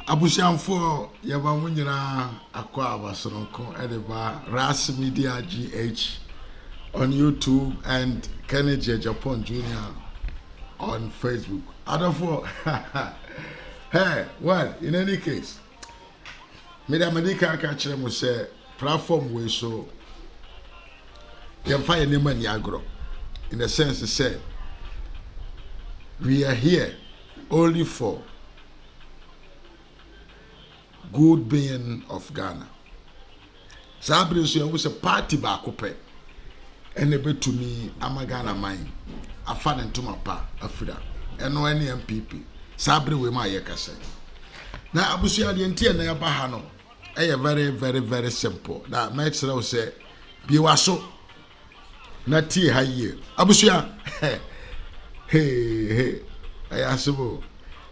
Abusiamfo yaba munyina akwa abasonko edeba RAZ Media GH on YouTube and Kennedy Japan Jr. on Facebook. Adafo hey, well, in any case, Media Medica catch them say platform we so gyamfy name and agro. In the sense to say we are here only for good being of Ghana. Sabri so was a party back up and a bit to me Amagana mine. A fan and to my pa Afrida and no any MPP. Sabri we my yakase. Now Abusia the entire na bahano. Very simple. That makes it say biwaso na tie ha ye. Abusia hey ayasibo.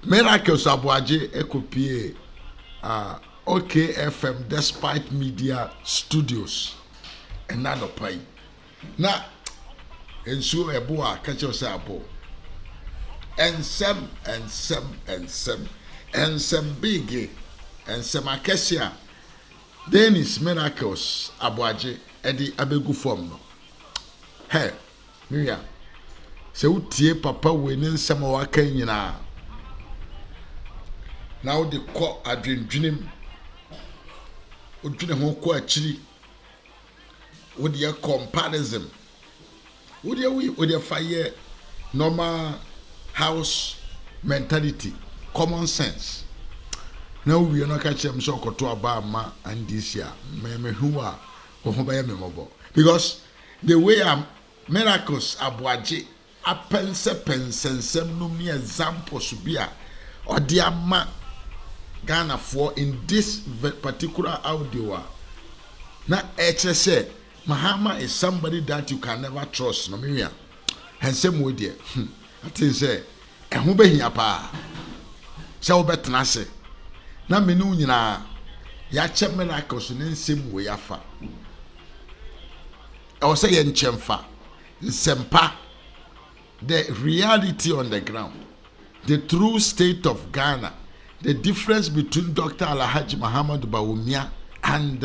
Miracles aboagye ekopie OKFM despite media studios and not a pay. Now, and so a boa catch yourself and some big and some acacia. Then is miracles aboagye edi abegu form no. Hey, Mia. So tie papa winning some waka nyina. Now the call adrenaline udwene ho ko achiri with your comparison with your fire normal house mentality common sense. Now we are not catch them so koto abama and this year me who are memorable because the way miracles aboagye apensensem no me example should be or dear ma Ghana for in this particular audio. Now, say Mahama is somebody that you can never trust. No, me and same way there. I think say, and who be here pa? So bet na say. Na menu nyina ya cheme na kosunen same way afa. I was say enchemfa. Sempa. The reality on the ground. The true state of Ghana. The difference between Dr. Alhaji Muhammad Bawumia and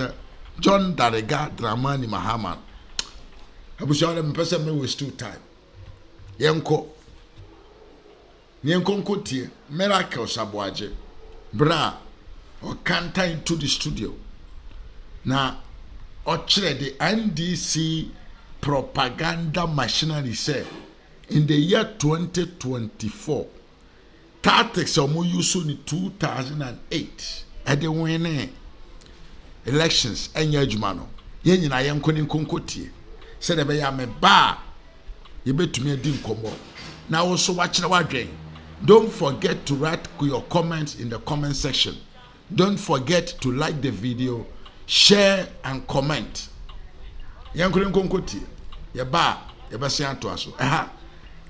John Darega Dramani Mahama. I wish all them person me waste too time. Yenko tie miracles aboagye bra or canter into the studio. Now or the NDC propaganda machinery say in the year 2024 tactics omo use in 2008 and they win elections enya adwuma no ye nyina ye nkoni nkonkotie se de be ya me ba ye betumi adi nkomo na wo so wa kire wadwen. Don't forget to write your comments in the comment section. Don't forget to like the video, share and comment. Ye nkoni nkonkotie ye ba ye be se anto aso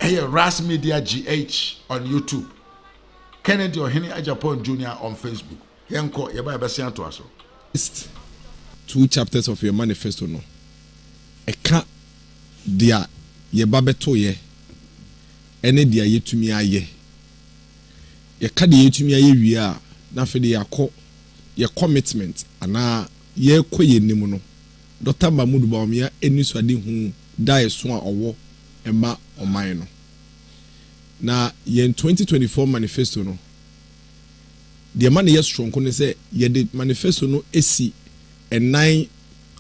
RAZ Media GH on YouTube. Kennedy or Henry Japan Jr. on Facebook. Yanko, yeba yeba to us. 2 chapters of your manifesto no. Eka dia yeba beto ye. Ene dia yetumi aye. Yeka dia yetumi aye wi a na fe de yakọ ye commitment ana ye koye nimu no. Dr. Mahmoud Bawumia eni so ade hu da eso a owo ema oman no. Na yen 2024 manifesto no the man yes strong ko ne say ye the manifesto no esi enan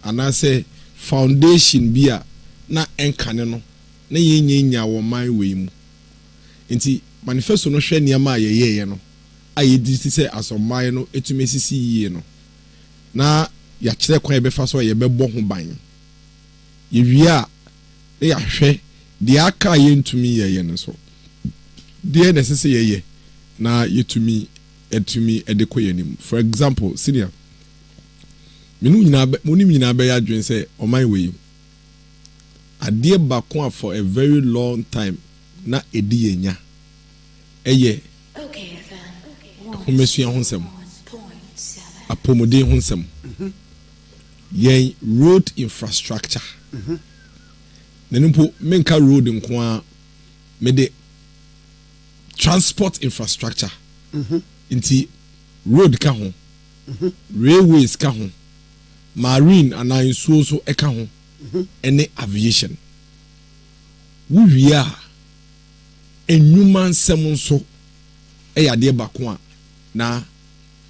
ana say foundation bia na enkane no na yenya wo man we mu nti manifesto no hwe niam a ye no aye di say asoman no etumi sisi yie no na ya kire kwan be fa so ye be bo ho ban ye wi a ya hwe de aka ye ntumi ye no so dear necessary na yetumi edeko yanim. For example, senior minu nyina be ya dwen say oman we ade ba ko for a very long time na edi yenya eye okay homesu ya honsem apomode honsem yen road infrastructure nenumpo menka road nko a me de transport infrastructure. Inti road ka ho railways ka ho marine and nsuo so eka ho ene aviation wuwia enwuma nsem nso eyade bako a na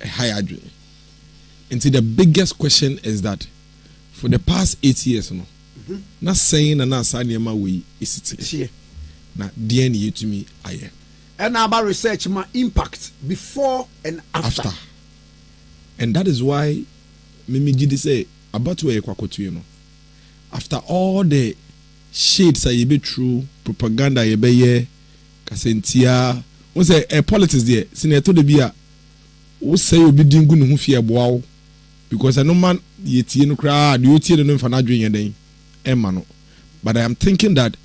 high adwene. And the biggest question is that for the past 8 years no na saying na sanema we is it na DNA to me aye and about research my impact before and after. And that is why Mimi Gidi say about where you know after all the shades are be true propaganda ye be ye kasentia we say politics there senator de bia we say obi dingu ne ho fie boawo because no man yetie no kra de otie no mfa na dwen den emma no. But I am thinking that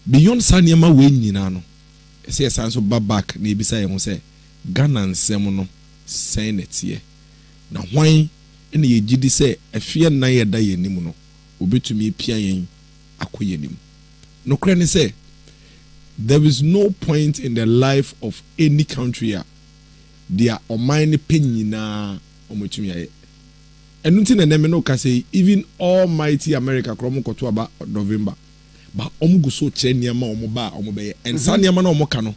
beyond sanema we nyina no say sanso back na ebisa ye ho say Ghana nsem no sen netie na hwan ene ye gidi say afie na ye da ye nim no obetumi pia yen akoye nim no kra ne say there is no point in the life of any country their omine penyina omotumi aye enunti na neme no ka say even almighty America kromo koto aba November ba omugu so kire niam omo ba omo be and san niam na omo ka no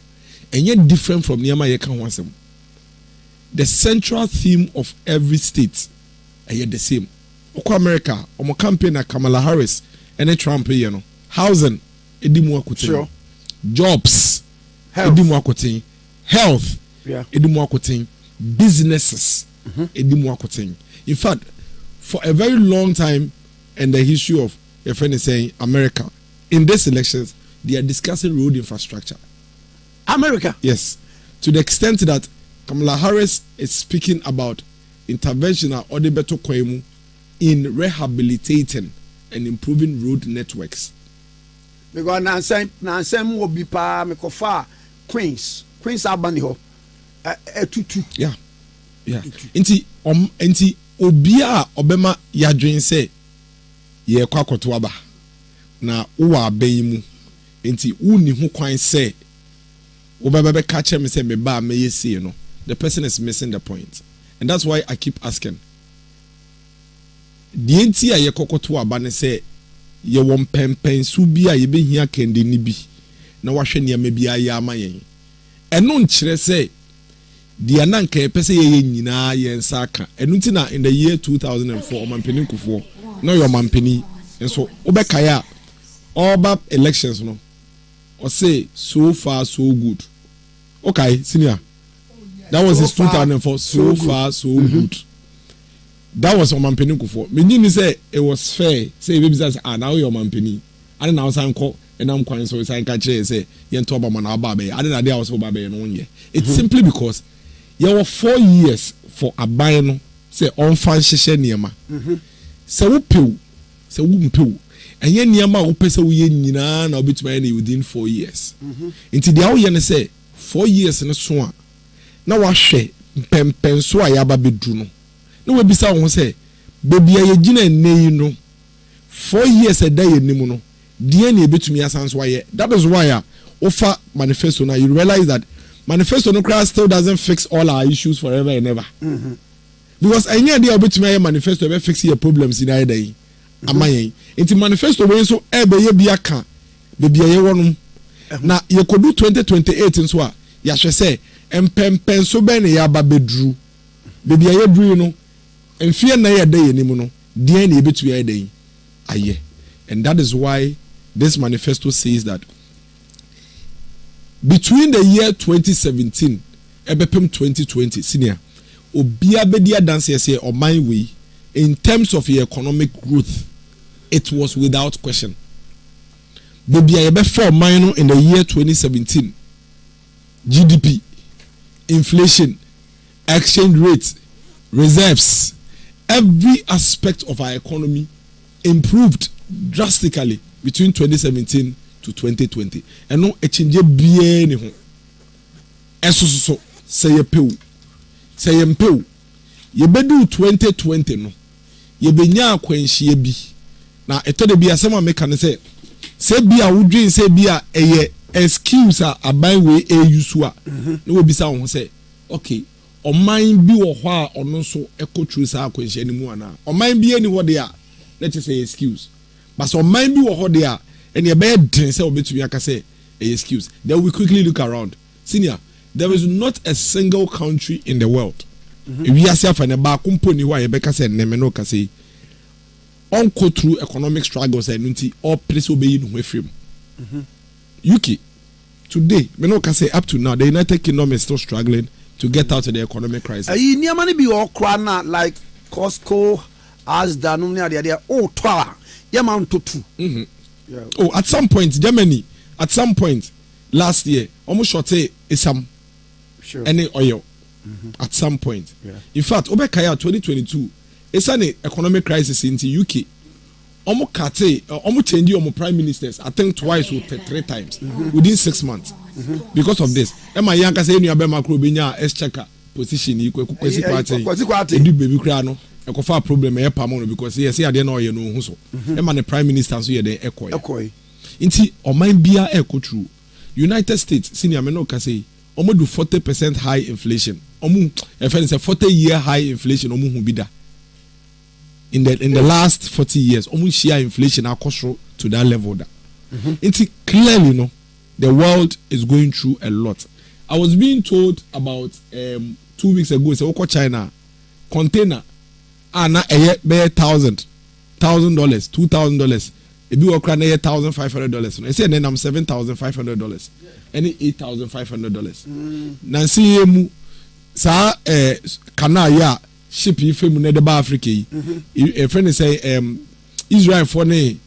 enye different from niam ye ka ho asem. The central theme of every state are the same. Oko America omo campaign na Kamala Harris and Trump you know housing edimu akotin jobs edimu akotin health edimu akotin businesses edimu akotin. In fact, for a very long time in the history of a friend is saying America in these elections they are discussing road infrastructure. America, yes, to the extent that Kamala Harris is speaking about intervention or the better kwemu in rehabilitating and improving road networks. Because na nsem will be pa me kofa Queens abani ho tutu. Yeah. Enti obia obema yadwen say ye kwakoto aba na wo aban mu enti woni ho kwan say obaba ka che me say me ba me yesi no the person is missing the point. And that's why I keep asking the enti a ye kokoto aba ne say ye won pempen su bi a ye behia kende ni bi na wahwe ne ma bi aye amayen eno nkire say the ananka pese ye nyina ye nsaka enunti na in the year 2004 omampeni kufo no your mampeni enso obekaya all bab elections no or say so far so good. Okay, senior, that was his 2004 so far so good. That was omampeni kufo me say it was fair say baby say now your mampeni and now san ko and I'm kwan so san ka kire say ye nto ba na aba be ade na dey was oba be no nye. It's simply because you were 4 years for a no say on fan sheshe niema. Se wo pew se wo mpew enye niema wo pese wo ye nyina na obetuma na within 4 years. Until the awo ye ne say 4 years ne so a na wa hwe pempen so a ya ba bedu no na we bisa wo say baby ye gina nneyi no 4 years e da ye nim no die na ebetumi asanso aye. That is why offer manifesto now you realize that manifesto no class still doesn't fix all our issues forever and ever. Because any idea about my manifesto will fix your problems in either day. Amaye. Into manifesto when so ebe ye biaka baby ye wonum. Na ye could do 2028 in so ya say empempen so be ne ya ba bedru. Baby ye dru no emfie na ye day nim no die na ebetu ye day. Aye. And that is why this manifesto says that between the year 2017 ebepem 2020 senior obia bedia dance say or my way in terms of your economic growth it was without question. Bebia ebe for mine in the year 2017 GDP, inflation, exchange rate, reserves, every aspect of our economy improved drastically between 2017 to 2020. And no exchange bien ho. Eso say ye pew. Say ye pew. Ye bedu 2020 no. Ye benya akwanhie bi. Na eto de bi asema meka ne say bia wudwin say bia eye excuse a aban we use a. No we bisa won say okay ɔman bi wɔ hɔ a ɔno nso ɛkɔ tru saa akwanhyia no mu ana ɔman bi ani hɔ de a let us say excuse but so ɔman bi wɔ hɔ de a ɛne ɛbɛyɛ den sɛ ɔbɛtumi aka sɛ excuse then we quickly look around senior there is not a single country in the world wiase afa ne baako mpo ni hɔ a yɛbɛka sɛ nnɛmɛ no kasa yi ɔnkɔ through economic struggles ɛno nti ɔpere sɛ ɔbɛyi ne ho afiri mu UK today me no kasa up to now the United Kingdom is still struggling to get out of the economic crisis. Ayi nneɛma no bi wɔ kora na like Costco Asda no ne adeɛ o tɔ a yɛma ntotu. Oh, at some point Germany at some point last year almost short isam any oil at some point. In fact obekaya 2022 it's an economic crisis in the UK. Almost kate almost change your prime ministers I think twice or 3 times within 6 months because of this. Emma yanka say you be macro binya exchequer position you kwesi kwate edu baby kra no ekofa problem e pam no because yes ade na oye no hu so Emma the prime minister so ye den ekoy nti oman bia ekotru United States senior me no ka say omo do 40% high inflation omo e fe say 40-year high inflation omo hu bida in the last 40 years almost share inflation across to that level that it's clearly no the world is going through a lot. I was being told about 2 weeks ago say oko China container na be $1,000 $2,000 ebi okra na $1,500 no say then I'm $7,500 any $8,500 nansi emu sa kana ya ship yi femu na de ba Africa yi a friend say Israel for ne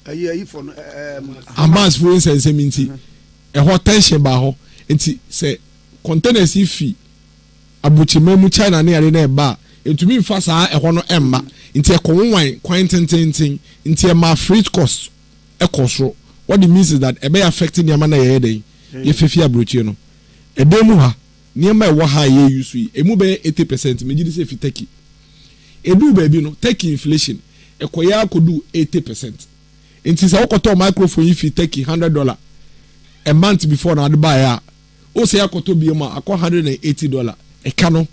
ayi for Hamas for instance minti e ho tension ba ho nti say containers ifi abuchima mu China ne yare na ba etumi mfa saa e ho no emma nti e konwan kwan tenten nti e ma freight cost e kosoro what it means is that e be affecting the man na ye dey ye fefi abrochi no e demu ha niema ewo ha ye use yi emu be 80% me gidi se fi Turkey edu ba bi no Turkey inflation ekoya akodu 80%. Nti se okoto microphone yi fi Turkey $100 a month before na buy a o se akoto bi ma akọ $180 e ka no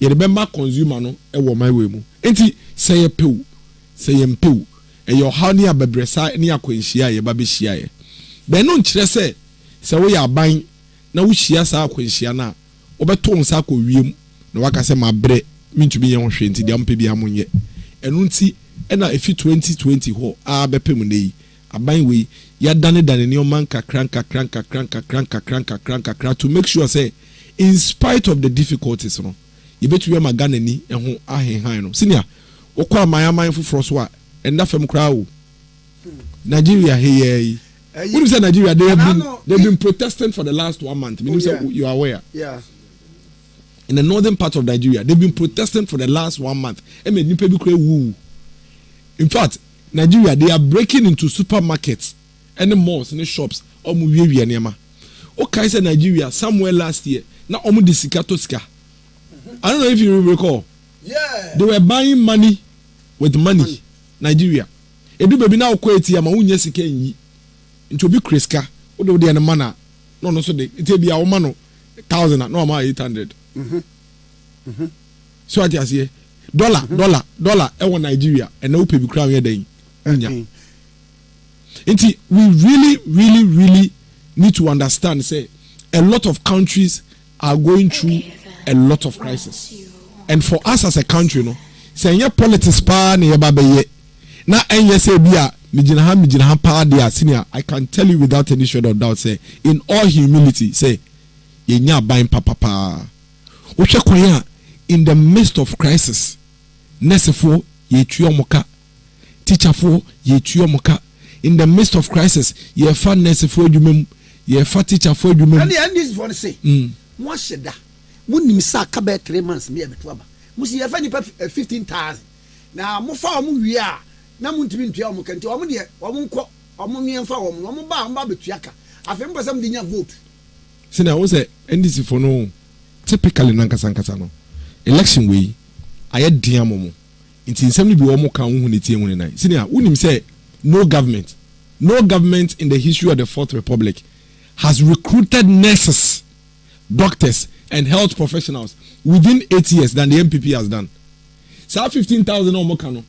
ye remember consumer no e wo my way mu nti se ye pew se ye mpew e yo ha ni abebresa ni akwanhia ye ba be hia ye be no nkire se wo ya aban na wo hia sa akwanhia na obeto nsa akọ wiem na waka se mabre mintumi ye ho hwe nti dia mpe bia monye enu nti ena efi 2020 ho a bepem nei aban we ya dane ni oman kakranka to make sure say in spite of the difficulties no ye betu ye magana ni ho ahenhan no senior okwa aman foforo so a enda fam kra wo Nigeria hey when you say Nigeria they've been protesting for the last 1 month meaning say you are aware in the northern part of Nigeria they've been protesting for the last 1 month e me nipa bi kra wu. In fact, Nigeria, they are breaking into supermarkets and malls and shops. Okay, say Nigeria, somewhere last year, now omu disika to sika. I don't know if you recall. Yeah. They were buying money with money. Nigeria. Edu baby now kweti ya ma unye sika yi. Into be kreska. Odo de na mana. No so de. It be a woman no 1,000 no ma 800. So what you say? Dollar ewo Nigeria and no pay be crown here then nti we really need to understand say a lot of countries are going through a lot of crisis and for us as a country no say your politics pa na ye ba be na enye say bia mijina ha pa dia senior I can tell you without any shadow of doubt say in all humility say ye nya ban papa wo hwe kwan in the midst of crisis nesefo ye tuomoka teacherfo ye tuomoka in the midst of crisis ye fa nesefo adwumam ye fa teacherfo adwumam and this for say mo sheda wonim sa ka be 3 months me beto aba mo si ye fa ni 15,000 na mo fa mo wi a na mo ntimi ntua mo kanti o mo de o mo nko o mo mien fa o mo ba betua ka afem pese mo de nya vote sina wo say NDC for no typically nankasa no election way aye diamomo nti nsem ni bi wo mo kan hu ne tie hu ne nan senior unim say no government in the history of the Fourth Republic has recruited nurses, doctors and health professionals within 8 years than the MPP has done. So 15,000 or more cano.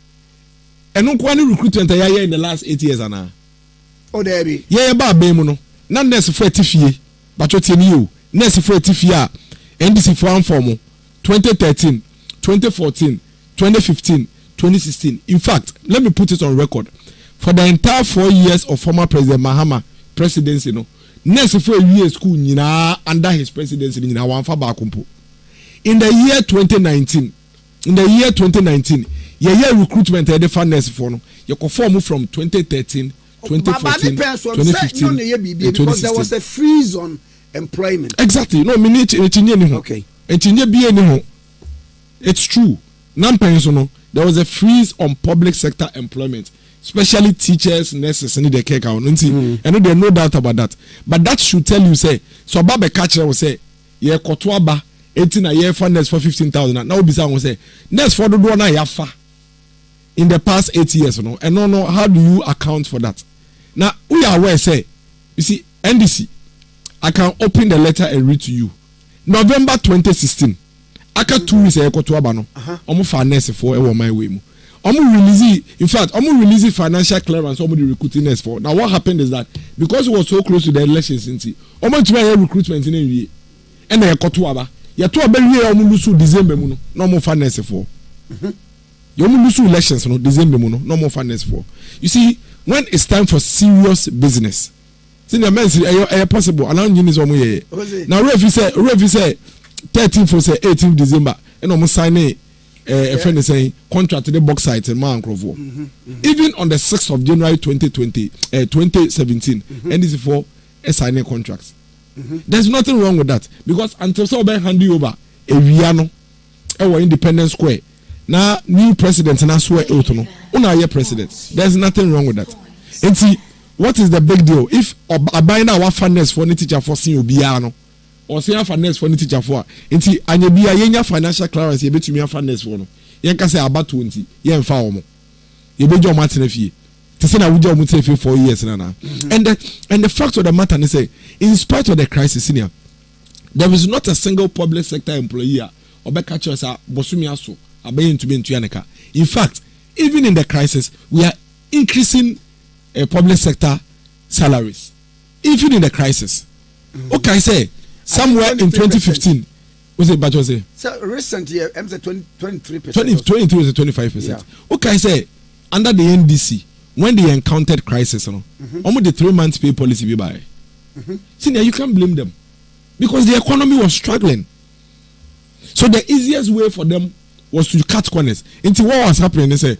And no quantity recruitment in the last 8 years. Oh, there be. Yeah, about Bemono. Not necessarily Tiffy, but what you necessarily Tiffy, NDC for formal 2013, 2014, 2015, 2016. In fact, let me put it on record. For the entire 4 years of former President Mahama presidency, necessarily year school under his presidency in our Fabakumpo. In the year 2019, year recruitment at the finance for you conform from 2013, 2014, 2015, because there was a freeze on employment. Exactly. No, me need okay. It's true. There was a freeze on public sector employment, especially teachers, nurses, and the care count. And there's no doubt about that. But that should tell you, say, so Baba catcher will say, yeah, Kotwaba, 18 a year for nurse for 15,000. Now, Bisa will say, nurse for the one yafa in the past 8 years, and no, how do you account for that? Now, we are aware, say, you see, NDC, I can open the letter and read to you. November 2016. Aka 2 weeks e koto aba no omo finance for e wo my way mu omo release in fact omo release financial clearance omo the recruiting nurse for. Now what happened is that because it was so close to the elections inti omo tuma recruitment in wie e na e koto aba ye to aba wie omo lusu December mu no na omo finance for you omo lusu elections no December mu no omo finance for. You see, when it's time for serious business, see the men say possible allow you this omo ye now referee say 13th for say 18th December and almost signing a friend is saying contract to the box site and man Crovo. Even on the 6th of January 2017, and this is for a signing contracts. There's nothing wrong with that because until somebody hand you over a Viano or Independence Square, now new president and I swear Otono, una president. There's nothing wrong with that. And see, what is the big deal? If a buying our finance for any teacher for seeing Obiano. Or say finance for any teacher for nti anya bia yenya financial clearance ye betumi finance for no yenka say about 20 yen fa omo ye bejo matena fie te say na wuja omo te fie 4 years na and the fact of the matter is say in spite of the crisis senior there is not a single public sector employee obeka cho say bosumi aso abaye ntumi ntuaneka. In fact, even in the crisis we are increasing public sector salaries even in the crisis. Okay, say somewhere in 2015, was it Bajo say? So recent year, I'm say 23%. 23 was 25%. Yeah. Okay, I say under the NDC, when they encountered crisis, almost the 3 months pay policy be by. Senior, you can't blame them because the economy was struggling. So the easiest way for them was to cut corners. Into what was happening, they say,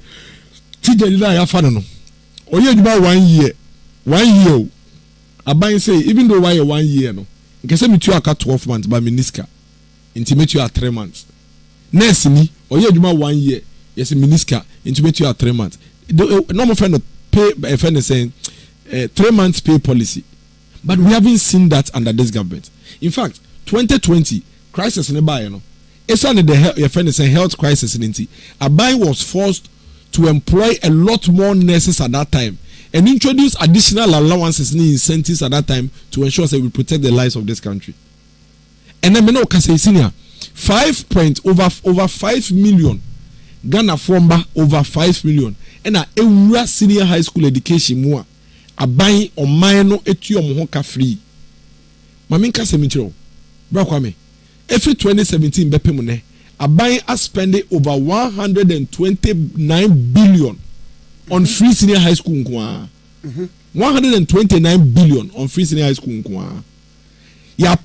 "Tija did I have no? Or you about 1 year, 1 year." I buy say even though why 1 year no. Nkese me tu aka 12 months ba miniska intimate you at 3 months nurse ni oye adwuma 1 year yes miniska intimate you at 3 months no more friend pay a friend saying 3 months pay policy, but we haven't seen that under this government. In fact 2020 crisis in buy no it's under the friend saying health crisis in nti Abai was forced to employ a lot more nurses at that time and introduce additional allowances and incentives at that time to ensure that we protect the lives of this country. And then we can say senior 5 million Ghana Fomba over 5 million and a senior high school education more a buying or minor etuo mohoka free. Maminka semichiro Brakwame every 2017 bepemune a buying a spending over 129 billion on free senior high school 129 billion on free senior high school you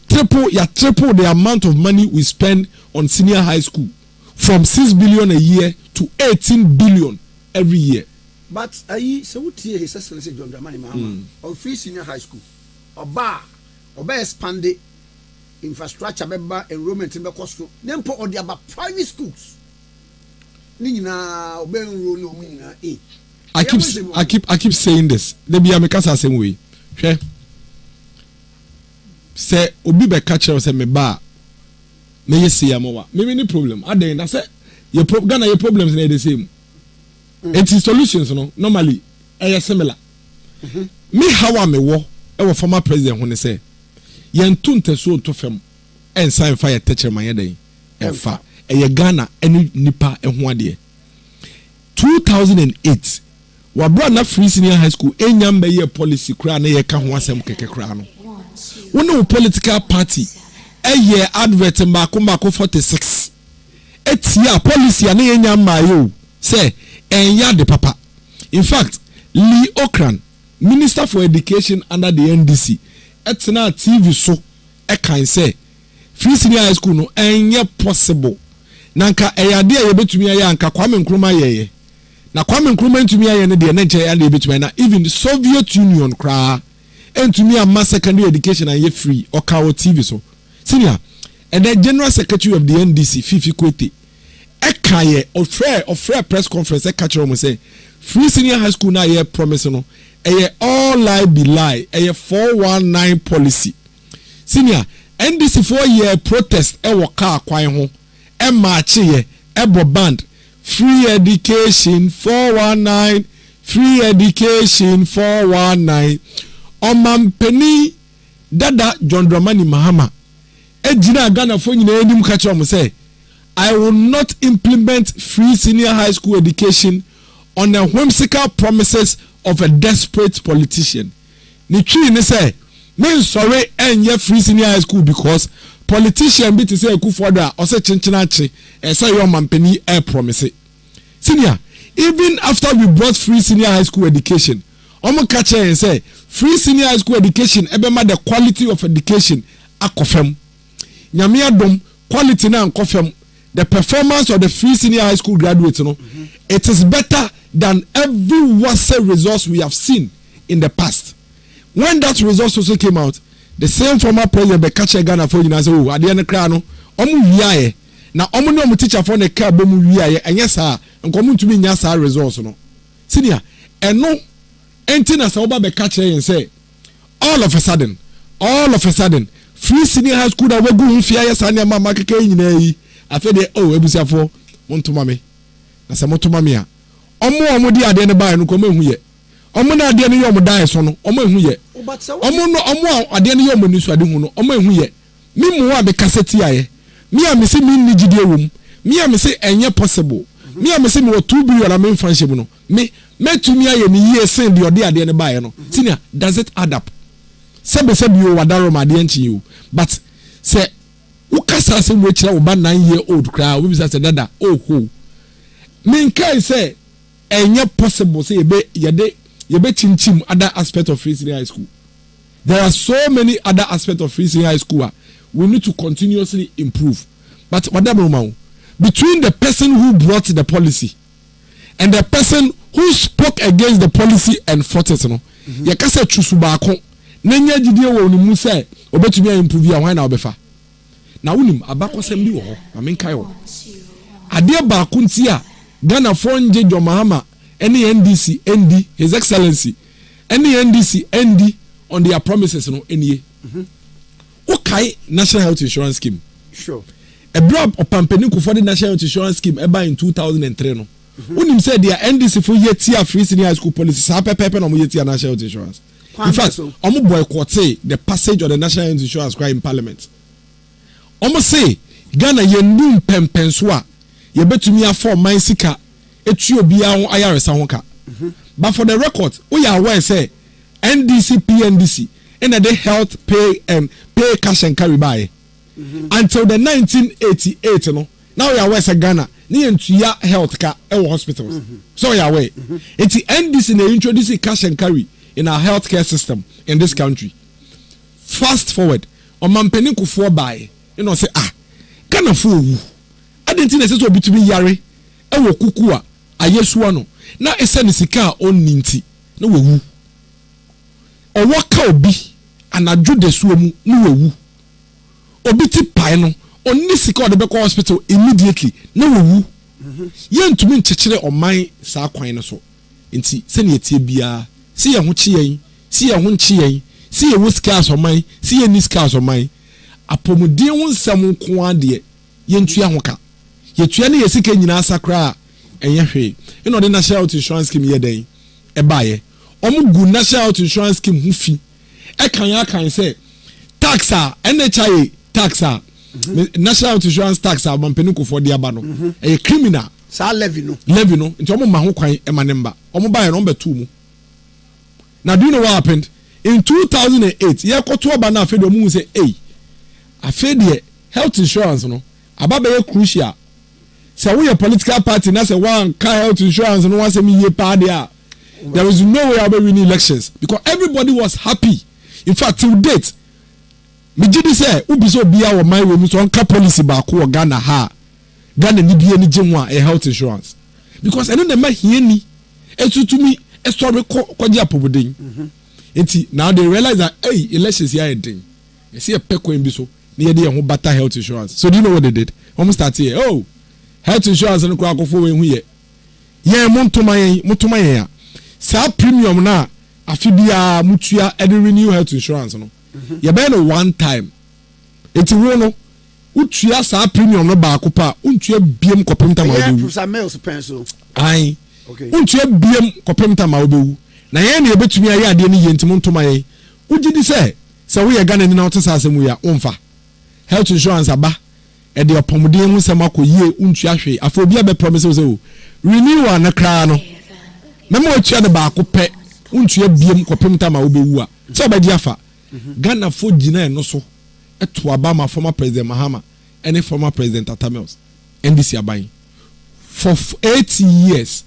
triple the amount of money we spend on senior high school from 6 billion a year to 18 billion every year. But so what here his excellency John Dramani Mahama on free senior high school oba expand the infrastructure beba enrollment in because nempo or the about private schools ni nyina oba enroll no mu nyina I keep saying this. They be the same way. Say obi be catch us say me ba me yesi yamowa. Me any problem. I then I say your Ghana your problems na the same. It is solutions no normally similar. Me how am me former president when say yen tunte so to fam and sign fire teacher man den ɛfa ɛyɛ Ghana ɛne nipa ɛho adeɛ 2008 wabra na free senior high school enyam be ye policy kra na ye ka ho asem keke kra no wonu political party eye advert mbako 46 etia policy na ye nyam mayo say enya de papa. In fact, Lee Okran, Minister for Education under the NDC, etna TV so e kan say free senior high school no enye possible nanka eyade ye betumi aye anka Kwame Nkrumah ye na Kwame Nkrumah ntumi aye ne de na nche ya de betumi na even the Soviet Union kra entumi amma secondary education aye free okawo TV so senior and the General Secretary of the NDC Fifi Kwete ekaye ofre press conference e catch am say free senior high school na ye promise no all lie be lie 419 policy senior NDC 4 year protest e waka kwan ho e march ye e bo band free education 419 free education 419 omampeni dada John Dramani Mahama ejina Ghana fo nyina enim ka kire mo say I will not implement free senior high school education on the whimsical promises of a desperate politician. Ni twi ni say me sorry enye free senior high school because politician bi to say Akufo-Addo or say chinchinachi e say your mampeni e promise. Senior, even after we brought free senior high school education, omo ka che and say free senior high school education ebema the quality of education akofem. Nyame adom quality na akofem. The performance of the free senior high school graduates, it is better than every WASSE resource we have seen in the past. When that resource also came out, the same former president Bekache Ghana for you say, oh, at the end of the crano, wiaye. Now, no teacher for the car bomu wiaye, and yes, sir, and come to me, yes, sir, resource, no. Senior, and no, anything as Oba Bekache and say, all of a sudden, free senior high school that we go in fear, yes, and your mama keke afede ebusiafo montoma me na se montoma me a omo di ade ne bae no ko mahu ye omo na ade ne yom dae so no omo ehu ye omo ade ne yom ni so ade hu no omo ehu ye mi mu a be kaseti aye mi a me se mi ni gide wom mi a me se enye possible mi a me se mi wo 2 billion na me friendship no me metumi aye ni ye sen de ode ade ne bae no senior does it add up sebe o wadaro ma de enchi you but se ukasa se mo kira oba 9-year-old kra we bisa se dada ho minkai say enye possible say yebe chinchim other aspect of free senior high school. There are so many other aspects of free senior high school we need to continuously improve. But whatever between the person who brought the policy and the person who spoke against the policy and fought it no ye ka say chusu ba ko nanya gidie wo ni mu say obetumi improve ya wan na obefa na unim abakosem bi wo ho na menkai wo ade ba ko nti a Ghana fonje John Mahama any NDC ND his excellency any NDC ND on their promises no enie okay national health insurance scheme sure a drop of pampeni ko for the national health insurance scheme eba in 2003 no unim say their NDC for year free senior high school policy sa pepe no mo year national health insurance. In fact omo boycott the passage of the national health insurance in parliament. Omo say Ghana yendu pempenso a ye betumi afọ man sika etu obi a ayaresa ho ka. But for the record we are aware say NDC PNDC in the health pay cash and carry by until the 1988 no. Now we are aware say Ghana ni entuya health ka e hospitals. So we are aware it's NDC na introduce cash and carry in our healthcare system in this country. Fast forward omampeni kufo by you know say Ghana fo wu adentina say so bitumi yare e wo kuku a ayesuwa no na ese ne sika on ninti na wewu owo ka obi anadwo de suo mu na wewu obi ti pai no onni sika de be ko hospital immediately na wewu ye ntumi nchechire oman saa kwan no so nti se ne etie bia si ye ho chi yen si ye ho nchi yen si ye wo sika asoman si ye ni sika asoman apomudin wo nsam nko ade ye ntua ho ka ye tua ne ye sika nyina sakra enye hwe ino de national health insurance scheme ye den e baaye omugu national health insurance scheme hu fi e kan say tax NHIA tax national health insurance tax a mampeni ko for the aba no e criminal sa levy no nti omo ma ho kwan e ma ne mba omo ba ye no be 2 mu. Now do you know what happened in 2008 ye koto aba na afede omu say afede health insurance no aba be crucial. So we a political party na say one car health insurance no one say me ye pa there. There is no way I will win elections because everybody was happy. In fact, till date, me did say, "Ubi so be our my way." So on policy ba ko Ghana ha, Ghana ni be any jemwa a health insurance because I don't know my here ni. To me, a story ko dia pobodin. Enti now they realize that elections here a thing. You see a peko in biso near the who better health insurance. So do you know what they did? Almost start here. Oh, health insurance and ko for we here. Yeah, mutuma ya. Sa premium na afibia mutua e renew health insurance no ye be no one time enti wo no utua sa premium no ba akopa untua biem kopemta ma obewu sa mails penso ai untua biem kopemta ma obewu na ye na ebetumi aye ade ni ye ntimo ntoma ye ugidi se wo ye Ghana ni na otesa asemu ya umfa health insurance aba e de opomuden hu se makoyie untua hwe afobi abe promise wo renew na kra no memo atua de ba akopɛ untua biem kopemta ma obewu a so ba di afa Ghana fo gina no so eto Obama former president Mahama and former president Atamels NDC aban for 80 years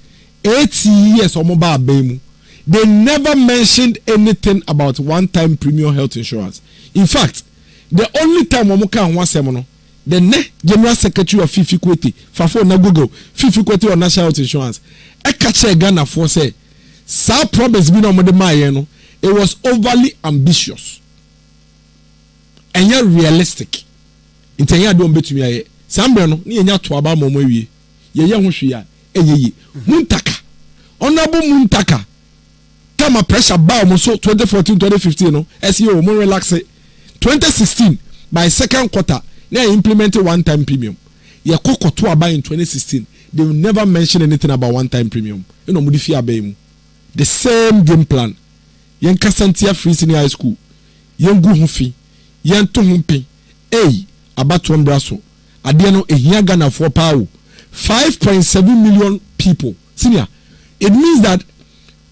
omoba abemu they never mentioned anything about one-time premium health insurance. In fact, the only time omoka ho asem no the general secretary of Fifi Kweti fafo na Google Fifi Kweti on national health insurance e ka che Ghana for say sa promise bi na omode maye no it was overly ambitious and yet realistic intenya do mbetumi aye sambre no ne yenya to aba momo awie ye ho hwe a eyeye muntaka honorable muntaka kama pressure ba mo so 2014 2015 no SEO mo relax 2016 by second quarter they implemented one time premium ye kokoto aba in 2016 they will never mention anything about one time premium you know mudi fi abemu the same game plan yen kasantia free senior high school yen gu hu fi yen to hu pe abato mbraso ade no ehia Ghana for pawo 5.7 million people senior it means that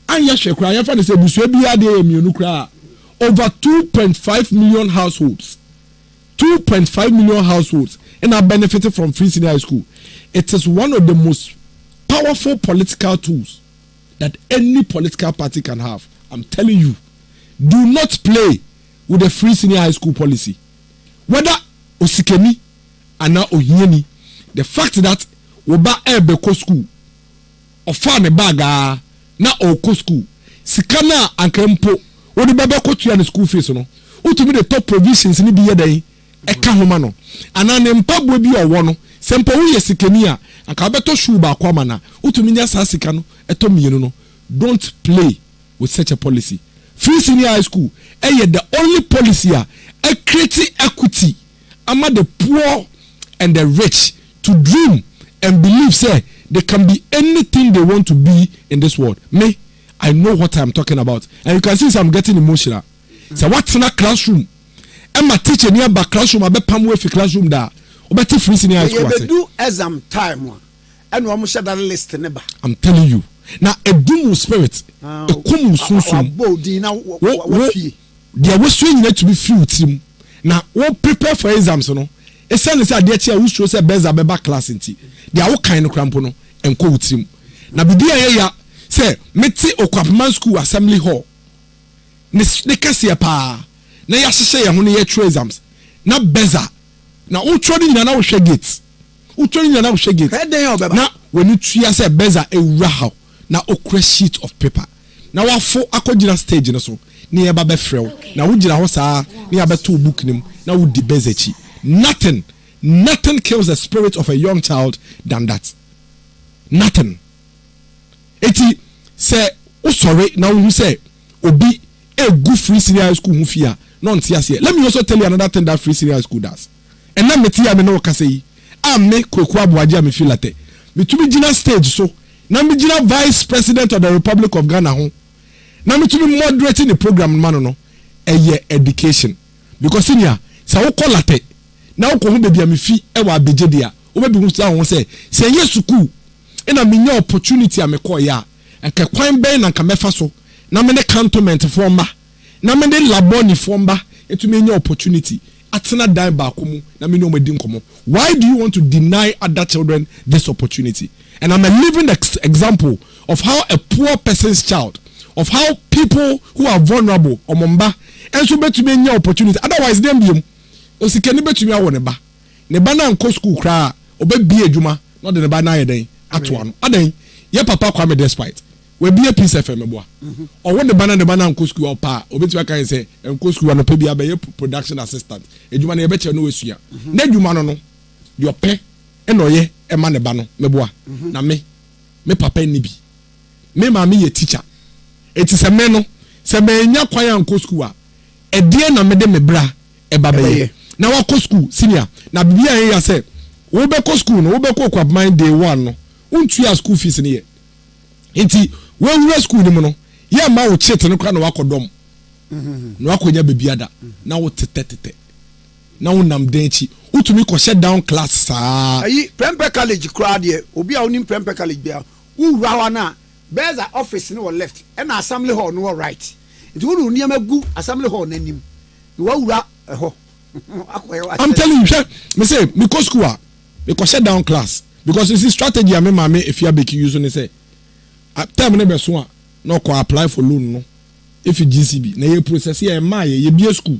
anya hwekra ya fa ne se busua bi ade emionu kra over 2.5 million households 2.5 million households and are benefited from free senior high school. It is one of the most powerful political tools that any political party can have. I'm telling you, do not play with the free senior high school policy. Whether osikeni and now ohieni, the fact that oba ebeko school ofa ne baga na oko school sikana ankempo odi bebeko tua ne school fees no utumi the top provisions ni biye dey eka homa no ana ne mpabo bi owo no sempo wo yesikeni a aka beto shoe ba kwa mana utumi nya sa sika no eto mienu no don't play with such a policy. Free senior high school the only policy a create equity among the poor and the rich to dream and believe say they can be anything they want to be in this world. Me, I know what I'm talking about, and you can see I'm getting emotional. So what's in a classroom? And my teacher near back classroom, I bet pam with classroom da. Obeti free senior high school. You do exam time one, and we almost share that list never. I'm telling you. Now a boom spirit, a kum sunsun. They are swinging it to be few team. Now we prepare for exams, no. A son is a dear chair who shows a beza beba class in tea. They are all kind of crampono and co team. Now be dear say meti okwapman school assembly hall. Ne kasi pa. Na yasese ya huni ye true exams. Na beza. Na utrodi na we share gates. Utrodi na we share gates. Na when you tria say beza e wura na okra sheet of paper. Na wafo akogina stage no so. Ni eba be frel. Na wujira ho saa ni abeto book nim na wudi bezechi. Nothing kills the spirit of a young child than that. Nothing. Eti say sorry now who say obi a good free senior high school mufia no ntia. Let me also tell you another thing that free senior high school does. And na metia me no kase me Kwaku aboagye me feel like me to be gina stage so na me gina vice president of the Republic of Ghana ho na me to be moderating the program man no education because senior sa wo call late na wo ko ho baby amefi e wa abegye dia wo be bi hu sta ho say se ye school ina me nya opportunity a me call ya enka kwan ben na nka mefa so na me ne cantonment forma na me ne laboni forma etu me nya opportunity atena dan ba ko mu na me no madi nkomo. Why do you want to deny other children this opportunity? And I'm a living example of how a poor person's child, of how people who are vulnerable omomba and so betu me nya opportunity. Otherwise dem biom osikani betu me awo ne ba na nko school kra oba bi adwuma no de ne ba na ye den ato ano adan ye papa kwa me despite we bi a piece fm boa o wo de ba na nko school opa obetu aka say nko school no pa bi abaye production assistant adwuma na ye be che no wesua na adwuma no de ope e no ye e ma ne ba no me boa na me papa ni bi me ma me ye teacher eti se me no se me nya kwan ya nko school a e de na me de me bra e ba be na wa ko school senior na bibia ya say wo be ko school no wo be ko kwa mind day 1 no untu ya school fees ne ye enti wo wura school ni mu no ye ma wo chete no kwa na wakodom na wakonya bebiada na wo tetete na wo nam denchi utumi ko shut down class saa ayi Prempeh college crowd ye obi a onim Prempeh college bia wura wa na beza office no left and assembly hall no right enti wo ni amagu assembly hall nanim ni wa wura ho I'm telling you, me say me go school me ko shut down class because you see strategy me mama if you be use on say time ne be so a no ko apply for loan no if you GCB na ye process ye ma ye be school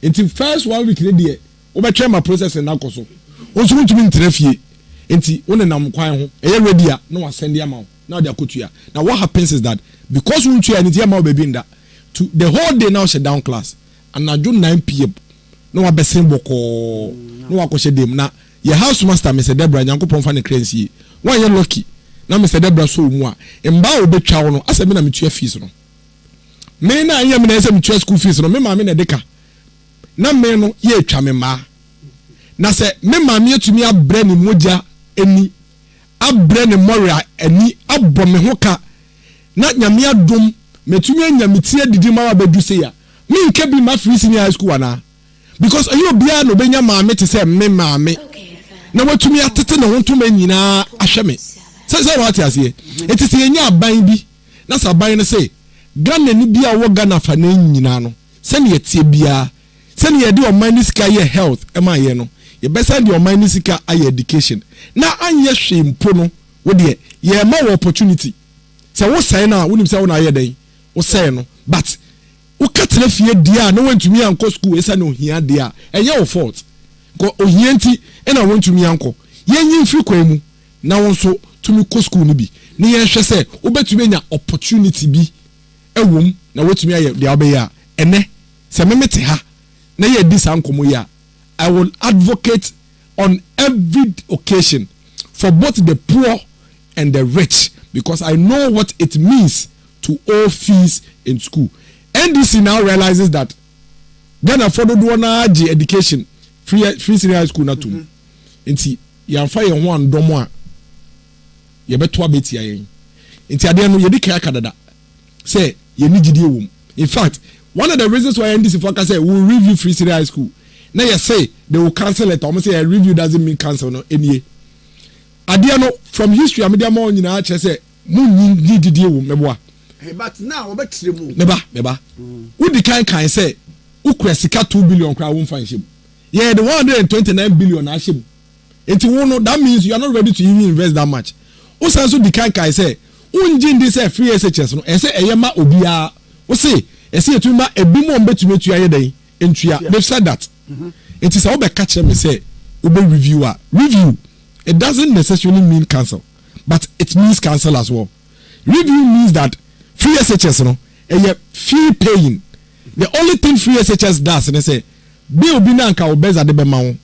until first 1 week dey we be try my process na ko so o so ntumi ntrafie enti wona nam kwan ho e ready a no send am now they akotua now what happens is that because we try anything am baby nda to the whole day now shut down class and na do 9 p.m. no wa besen boko no wa ko shedem na ye house master Mr. Debra Nyankopon fa ne crancy wan ye lucky na Mr. Debra so mu a mba obetwa wo no asa me na metua fees no me na anya me na asa metua school fees no me ma me na deka na me no ye twa me ma na se me ma me atumi abre ne moja eni abre ne moria eni abɔ me ho ka na nyame adom metumi anya metie didi ma wa bedu se ya me nke bi ma free senior high school ana because ayo bia no benya maame te say me maame na watumi atete na wontuma nyina ahwe me say what you say it is yenya aban bi na sa aban no say Ghana ni bia wo Ghana fa na nyina no se ne yetie bia se ne yede o man sika ye health e ma ye no ye besa de o man sika aye education na anye hwe mpo no wo de ye ma wo opportunity se wo sai na wonim se wo na aye den wo sai no but ukatele fie dia no wantumi anko school esa no hia dia enye wo fault ko ohianti ena wantumi anko yenyi free kwa mu na wonso tumi ko school ni bi ni ye hwe se obetumi anya opportunity bi ewom na wetumi aye dia obeya ene se memete ha na ye di sankomo ya I will advocate on every occasion for both the poor and the rich because I know what it means to owe fees in school. NDC now realizes that Ghana for the do education free senior high school na tum. Nti yamfa ye ho andomo a ye beto abeti ayen. Nti ade no ye di kaya kadada. Say ye ni gidi ewum. In fact, one of the reasons why NDC focus say we will review free senior high school. Now you say they will cancel it. Almost say a review doesn't mean cancel no any. Ade no from history amedia mo nyina che say mu ni gidi ewum meboa. But now we betre mu meba who the kind say ukura sika 2 billion kra won fan shim yeah the 129 billion na shim enti wo no that means you are not ready to even invest that much o say so the kind say unji ndi say free SHS no e say eyema obia o say e say etuma ebimo mbetumi tu aye den entua they said that it is all be catch me say we be review it doesn't necessarily mean cancel but it means cancel as well. Review means that free SHS no fee paying. The only thing free SHS does and they say be obi na nka obeza de be ma wo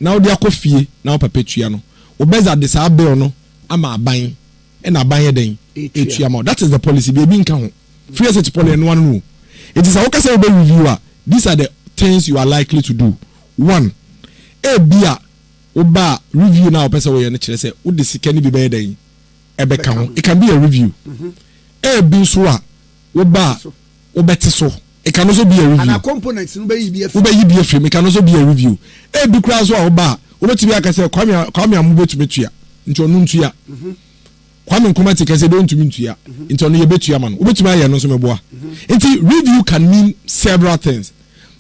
na wo de akofie na wo perpetua no obeza de sa be no ama aban e na aban ye den etua ma. That is the policy be nka ho free SHS policy no one no. It is how can say be reviewer. These are the things you are likely to do. One, e bia oba review na opesa wo ye no kire say wo de sika ni bi be den e be ka ho. It can be a review. Bi so a wo ba wo beti so it can also be a review. And our components no be be a frame. It can also be a review. E bi kura so oba. Obetimi aka say kwame ambo betumi tua. Nti onu ntua. Kwame nkomati ka say don't ntua. Nti onu ye betua ma no. Obetimi aye no so meboa. Nti review can mean several things.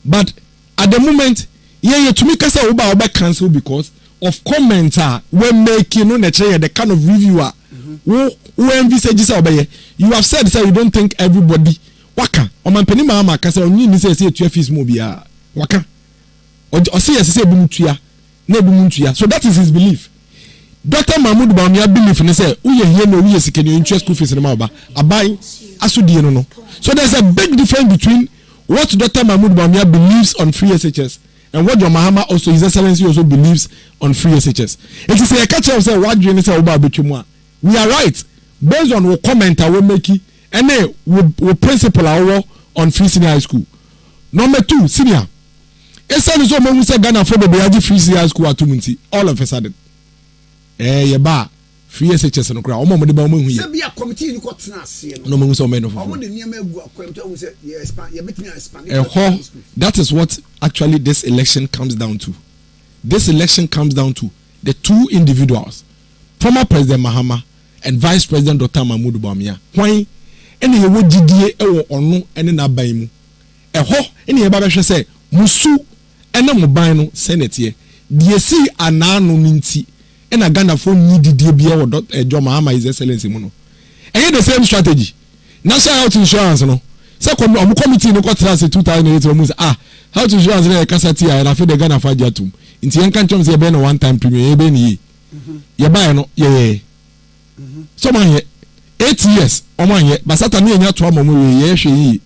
But at the moment, yeah, to me kasa oba cancel because of commenter when making no nature the kind of reviewer who envisage say obeye. You have said you don't think everybody waka omanpeni mama kasa onyi ni say etua fees mo bia waka o say yes say ebumuntua na ebumuntua. So that is his belief. Dr. Mahmoud Bawumia belief ne say uye here no uye sikeni interest school fees na ma oba abai asudie no. So there's a big difference between what Dr. Mahmoud Bawumia believes on free SHS and what John Mahama also, His Excellency also believes on free SHS. It is a catch of say what you say about between. We are right based on what comment I will make and then we principle our on free senior high school. Number 2, senior. Esa so mo say Ghana for the Beaji free senior high school atumunti all of a sudden. Yeba free SHS no kra omo mo de ba mo hu ye. Say be a committee ni ko tena ase no. No mo so me no for. Omo de niam egu akwamto hu say ye expand ye betimi expand. That is what actually this election comes down to. This election comes down to the two individuals, former President Mahama and Vice President Dr. Mahmoud Bawumia. Why? Any ye wo didie e wo ono ene na ban mu. Any ye ba be hwe say musu ene mo ban no Senate ye. Die si anano minti ena Ghana for ni didie bia wo John Mahama His Excellency mu no. Enye the same strategy. National Health Insurance no. Say committee no kwatra say 2008 omu say health insurance na kasati ya na fe de Ghana fa jatum. Nti yen kan chom say be no one time premium ye be ni ye buy no ye. So man ye 8 years omo ye basata na enya to amomo ye hwe yi.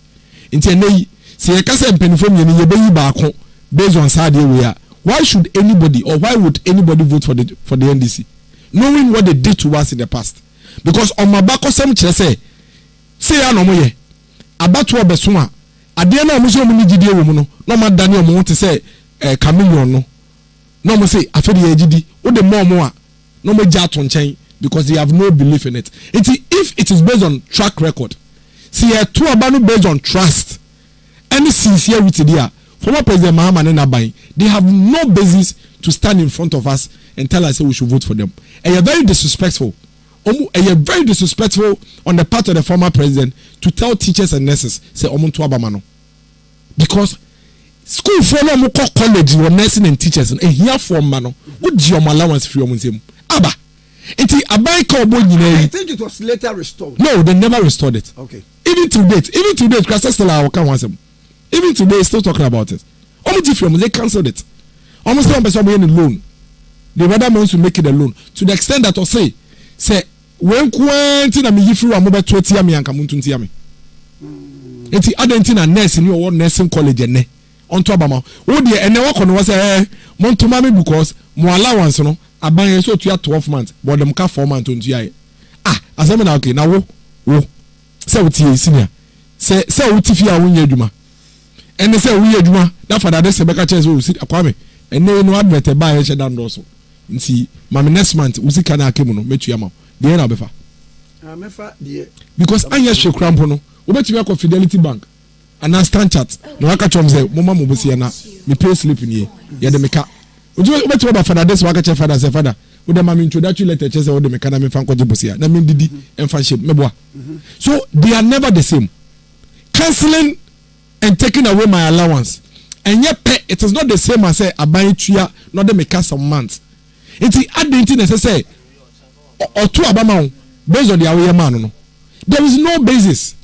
Nti enei say ye kasa mpenifo me ni ye be yi ba ko based on side we are. Why should anybody or why would anybody vote for the NDC knowing what they did to us in the past? Because on my back some kire say ya no mo ye abato obeso a ade na omuso mu gidie wo mu no no ma dane omo wote say chameleon no no mo say afede ye gidi wo de mo a no mo ja to nchen because they have no belief in it. If it is based on track record, see a two abano based on trust any sincerity there. Former President Mahama and Nabai, they have no basis to stand in front of us and tell us that we should vote for them. And you're very disrespectful. And you're very disrespectful on the part of the former president to tell teachers and nurses, say, Omuntu Abamano. Because school for no college or nursing and teachers and here for mano, what your allowance free on Abba. I think it was later restored. No, they never restored it. Okay. Even to date, even today, still talking about it. They cancelled it. Almost one person in loan. They rather want to make it a loan to the extent that say when Quentin and me give you a mobile 20 yami and Kamuntu yami. Eti Argentina nursing you or nursing college and on top of my oh dear and never can was a Montomami because more allowance no I buy so to 12 months but them can 4 months on as I'm okay now say what you senior say what if you are when you and they say we adwuma that for that say beka chance we sit akwame and no advert buy e dan do so nti mama next month we sit kana akemu no metua ma de na befa mefa de because anya hwe krampo no obetumi akọ Fidelity Bank and stand chat no aka chom say mama mo bosia na me pay slip ni ye de meka obetumi ba for that say waka che father say father we dem am introductory letter che say we de meka na me fa nkoje bosia na me didi emfa shape meboa. So they are never the same. Cancelling and taking away my allowance and yet it is not the same as say aban tua not the make some months. It's the identity say or two abama based on the away man no. There is no basis.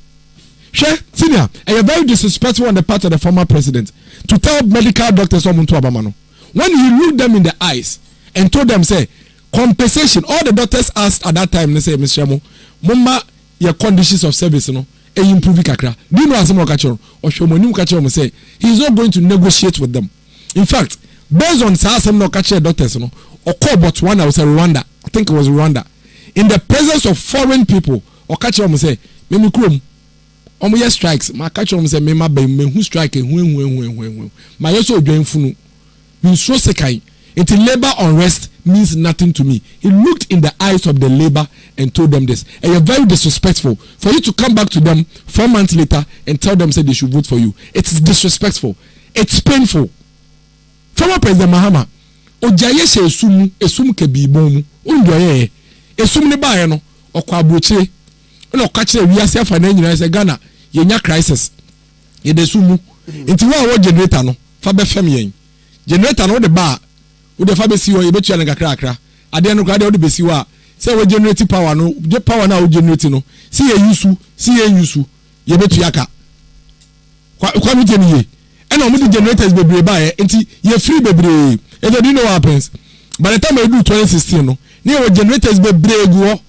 Senior, and you're very disrespectful on the part of the former president to tell medical doctors someone to abama no. When you look them in the eyes and told them say compensation, all the doctors asked at that time they say Mr. Shemo, mama your conditions of service no. Improve kakra. Do you know as or say he's not going to negotiate with them. In fact, based on some doctors no or call but one I was Rwanda. I think it was Rwanda. In the presence of foreign people or catch say me krom omo strikes ma catch say me ma be me who strike who my also join funu. We so sekai Until labor unrest means nothing to me. He looked in the eyes of the labor and told them this. And you're very disrespectful for you to come back to them 4 months later and tell them say they should vote for you. It's disrespectful. It's painful. Former President Mahama, ojaye se esum ke bibon undoye esum ne ba ye no okwa abrochire na okachire wiase afa na nyina se Ghana yenya crisis ye de sumu nti wo generator no fa be fem yen generator no de ba wo de fa be si wo ye betua na kakra ade no kra de wo de be si wo say wo generate power no je power na wo generate no si ye yusu ye betua ka kwa mi temi ye and omo the generators bebre ba ye nti ye free bebre. If you know what happens, by the time I do 2016, no, near generators be brave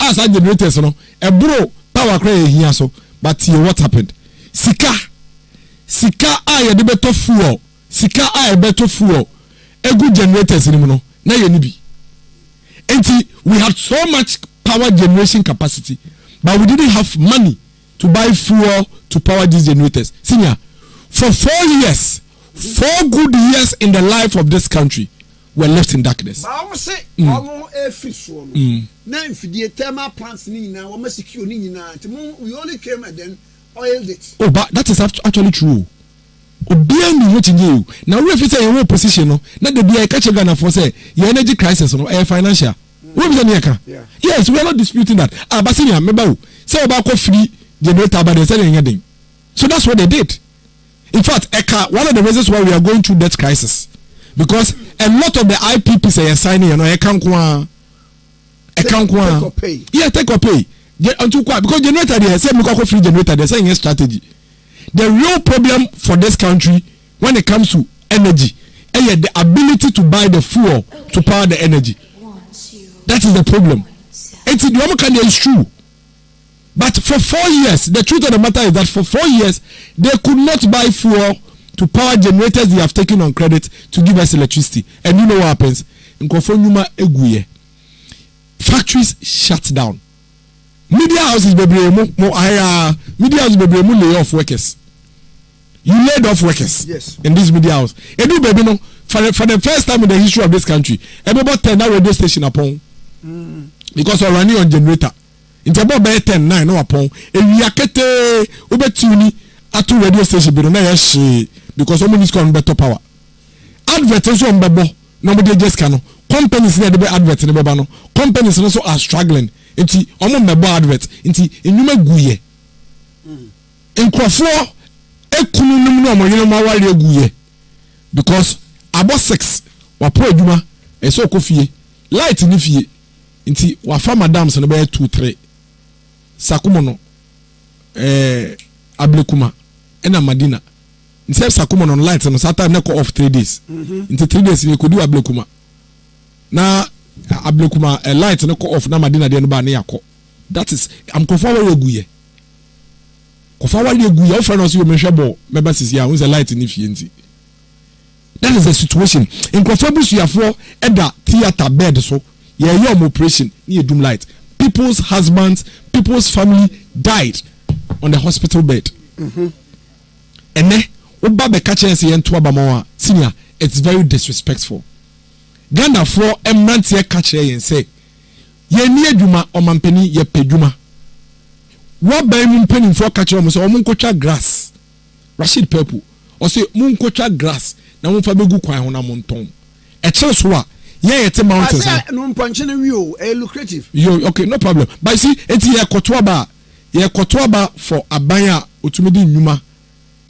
as I generators, no, a bro power cray here so, but see what happened. Sika I a better fool, Sika I a better fool, a good generators in no, na yenibi. And we had so much power generation capacity, but we didn't have money to buy fuel to power these generators. Senior, for 4 years. 4 good years in the life of this country were left in darkness. Now thermal plants we only came and then oiled it. Oh, but that is actually true. Now if you say your position, no, not the be catch Ghana for say your energy crisis, no, financial. Yeah. Yes, we are not disputing that. Basinia, remember, say about free generator, but they said anything. So that's what they did. In fact, one of the reasons why we are going through that crisis, because a lot of the IPPs are signing, you know, take or pay. Yeah, take or pay. Because generator, they say we free generator. They're saying a strategy. The real problem for this country when it comes to energy, the ability to buy the fuel to power the energy. That is the problem. It's true. But for 4 years, the truth of the matter is that for 4 years, they could not buy fuel to power generators they have taken on credit to give us electricity. And you know what happens? Factories shut down. Media houses lay off workers. You laid off workers. Yes. In this media house. For the first time in the history of this country, everybody turned that radio station upon. Because we're running on generator. It's about 10-9 no upon and we are kete ubetuni atu radio station be no yes because someone is going better power. Adverts on bebo nobody just can companies na dey advert ne beba no companies also are struggling nti omo mebo advert nti enyuma guye enkrofo ekunu num no omo yene ma wale guye because about 6 wapo adwuma eso kofie light ni fie nti wa fa madams no be 2-3 Sakumo no Ablekuma ena Madina nse Sakumo no light no sata na ko off 3 days into 3 days we could do Ablekuma na Ablekuma light no ko off na Madina de no ba na yakọ that is am kofa wa yeguye o friend us you menhwebo meba sisi ya unse light ni fie nti that is the situation in kofa busuafo eda theater bed so ye yom operation ni edum light. People's husbands, people's family died on the hospital bed. And then, senior, it's very disrespectful. Ghana for emrantie catch and say, ye near Juma or Mampeni, ye peduma. What by moon penny for catch or munkocha grass? Rashid Purple, or say munkocha grass, na munfabu kwa hona monton. A chance wa. Yeah, it's a mountain. No punching you, lucrative. Yo, okay, no problem. But see, it's here Kotwaba for Abaya Utumidi Numa.